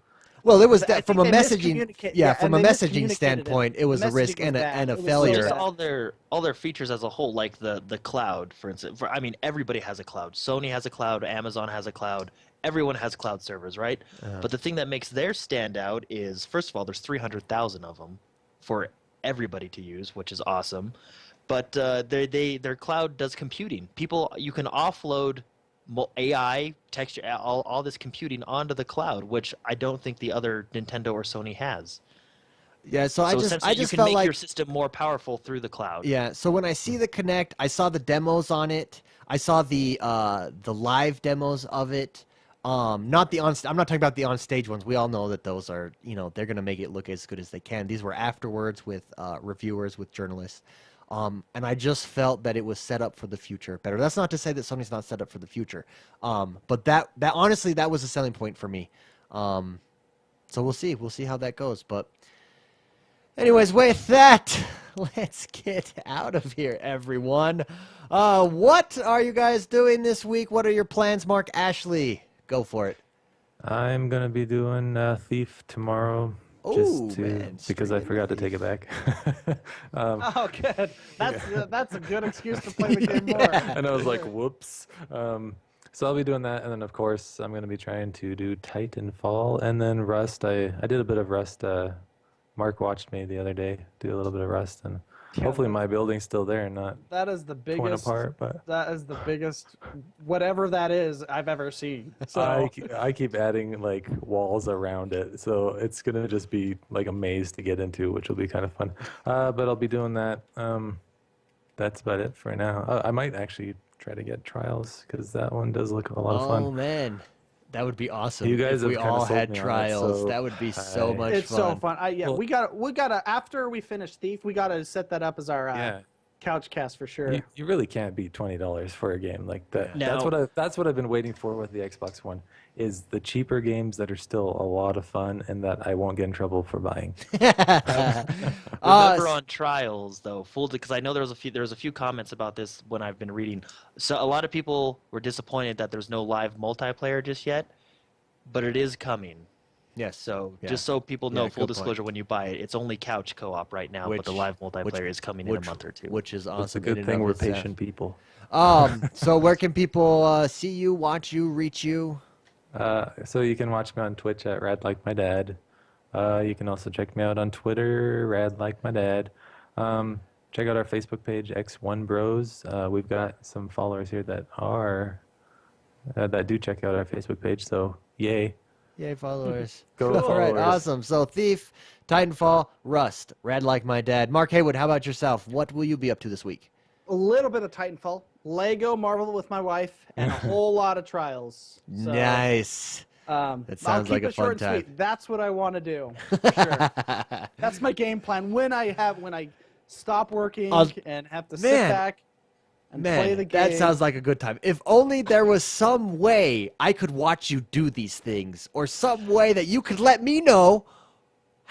Well, it was I from a think they messaging, miscommunicate- from a and they messaging miscommunicated standpoint, it The was a messaging risk was and bad. a It was so failure. bad. all their features as a whole, like the cloud, for instance. I mean, everybody has a cloud. Sony has a cloud. Amazon has a cloud. Everyone has cloud servers, right? But the thing that makes theirs stand out is, first of all, there's 300,000 of them for everybody to use, which is awesome. But their cloud does computing. You can offload AI, texture, all this computing onto the cloud, which I don't think the other Nintendo or Sony has. Yeah, so I essentially, you just can felt make like your system more powerful through the cloud. yeah. So when I see the Kinect, I saw the demos on it. I saw the live demos of it. Not the on. I'm not talking about the on stage ones. We all know that those are they're gonna make it look as good as they can. These were afterwards with reviewers, with journalists. And I just felt that it was set up for the future better. That's not to say that Sony's not set up for the future. But that honestly, that was a selling point for me. So we'll see. We'll see how that goes. But anyways, with that, let's get out of here, everyone. What are you guys doing this week? What are your plans, Mark Ashley? Go for it. I'm gonna be doing Thief tomorrow. Oh, Because I straight forgot to into take it back. Oh, good. That's a good excuse to play the game more. And I was like, whoops. So I'll be doing that, and then of course I'm gonna be trying to do Titanfall, and then Rust. I did a bit of Rust. Mark watched me the other day do a little bit of Rust, and hopefully my building's still there and not That is the torn biggest. apart. But That is the biggest, whatever that is, I've ever seen. So I keep adding like walls around it, so it's gonna just be like a maze to get into, which will be kind of fun. But I'll be doing that. That's about it for now. I might actually try to get Trials because that one does look a lot of fun. Oh man, that would be awesome. You guys if we have kinda all sold had me on it, trials. so That would be so much it's fun. so fun. Well- We gotta after we finish Thief, we gotta set that up as our Yeah. couch cast for sure. You really can't beat $20 for a game like that. No. That's what I've been waiting for with the Xbox One, is the cheaper games that are still a lot of fun and that I won't get in trouble for buying. Remember on Trials though, because I know there was a few comments about this when I've been reading. So a lot of people were disappointed that there's no live multiplayer just yet, but it is coming. Yes. So Yeah. just so people know, Yeah, full good point. disclosure, when you buy it, it's only couch co-op right now, but the live multiplayer is coming in a month or two. Which is awesome. It's a in good and thing of we're itself. patient people. So where can people see you, watch you, reach you? So you can watch me on Twitch at Rad Like My Dad. You can also check me out on Twitter, Rad Like My Dad. Check out our Facebook page, X1 Bros. We've got some followers here that do check out our Facebook page. So yay! Yay, followers. Go All right, followers. awesome. So Thief, Titanfall, Rust, Rad Like My Dad. Mark Haywood, how about yourself? What will you be up to this week? A little bit of Titanfall, Lego Marvel with my wife, and a whole lot of Trials. So, Nice. That That sounds I'll keep like a it short fun and sweet. That's what I want to do. For sure. That's my game plan. When I stop working and have to sit Man. back and play the game. That sounds like a good time. If only there was some way I could watch you do these things, or some way that you could let me know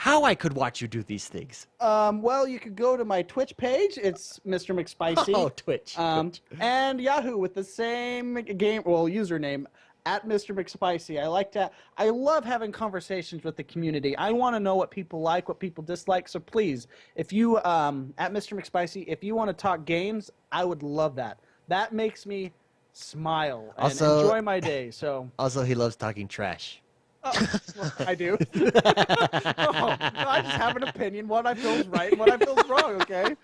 how I could watch you do these things. Well, you could go to my Twitch page. It's Mr. McSpicy. Oh, Twitch. And Yahoo with the same username at Mr. McSpicy. I love having conversations with the community. I want to know what people like, what people dislike. So please, if you at Mr. McSpicy, if you want to talk games, I would love that. That makes me smile and enjoy my day. So also, he loves talking trash. I do. No, I just have an opinion, what I feel is right and what I feel is wrong, okay?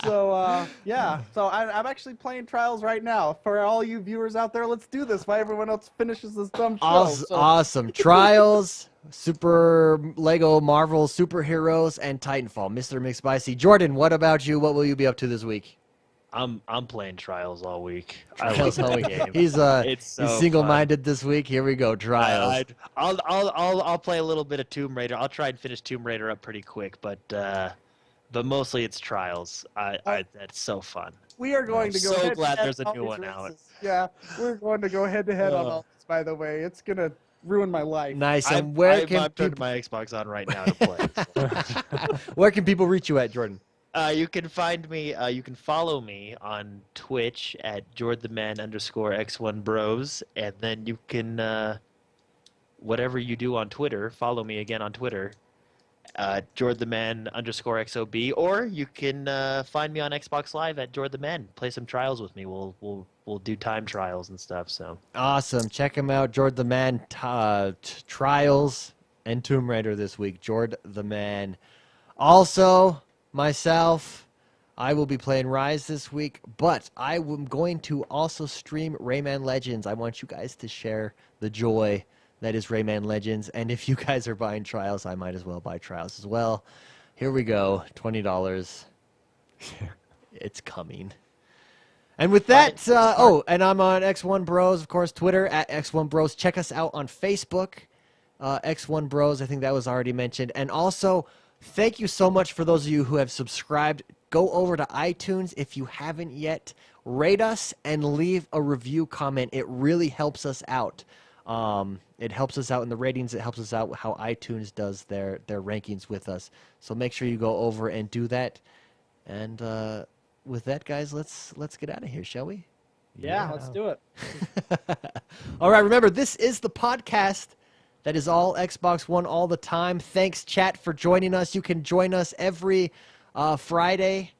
So, yeah. So I'm actually playing Trials right now. For all you viewers out there, let's do this while everyone else finishes this dumb show. Awesome. Trials, Super Lego Marvel Superheroes, and Titanfall. Mr. McSpicy. Jordan, what about you? What will you be up to this week? I'm playing Trials all week. Trials I all love week. the game. He's It's so he's single-minded this week. Here we go. Trials. I'll play a little bit of Tomb Raider. I'll try and finish Tomb Raider up pretty quick, but mostly it's Trials. That's so fun. We are going to go so head to glad head there's a on new these one out. races. Yeah, we're going to go head-to-head on all this, by the way. It's going to ruin my life. Nice. And I'm where can turning my Xbox on right now to play. where can people reach you at, Jordan? You can find me. You can follow me on Twitch at JordTheMan_X1Bros, and then you can whatever you do on Twitter, follow me again on Twitter, JordTheMan_XOB, or you can find me on Xbox Live at JordTheMan. Play some Trials with me. We'll do time trials and stuff. So Awesome. Check him out, Jord the Man. Trials and Tomb Raider this week. Jord the Man. Also, myself, I will be playing Rise this week, but I am going to also stream Rayman Legends. I want you guys to share the joy that is Rayman Legends, and if you guys are buying Trials, I might as well buy Trials as well. Here we go, $20. It's coming. And with that, and I'm on X1 Bros, of course, Twitter at X1 Bros. Check us out on Facebook, X1 Bros. I think that was already mentioned. And also, thank you so much for those of you who have subscribed. Go over to iTunes if you haven't yet. Rate us and leave a review comment. It really helps us out. It helps us out in the ratings. It helps us out how iTunes does their rankings with us. So make sure you go over and do that. And with that, guys, let's get out of here, shall we? Yeah, let's do it. All right, remember, this is the podcast that is all Xbox One all the time. Thanks, chat, for joining us. You can join us every Friday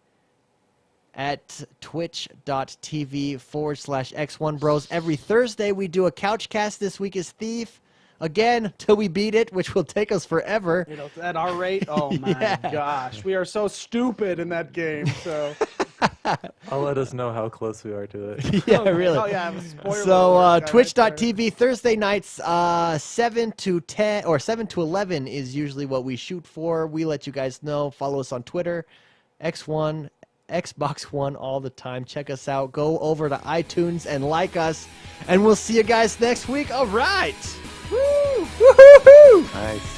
at twitch.tv/X1Bros. Every Thursday, we do a couch cast. This week is Thief. Again, till we beat it, which will take us forever. You know, at our rate, oh my gosh. We are so stupid in that game, so... I'll let us know how close we are to it. Yeah, really. Oh, yeah, spoiler So alert, twitch.tv Thursday nights 7 to 10 or 7 to 11 is usually what we shoot for. We let you guys know. Follow us on Twitter, X1, Xbox One all the time. Check us out. Go over to iTunes and like us, and we'll see you guys next week. All right. Woo! Woo-hoo-hoo! Nice.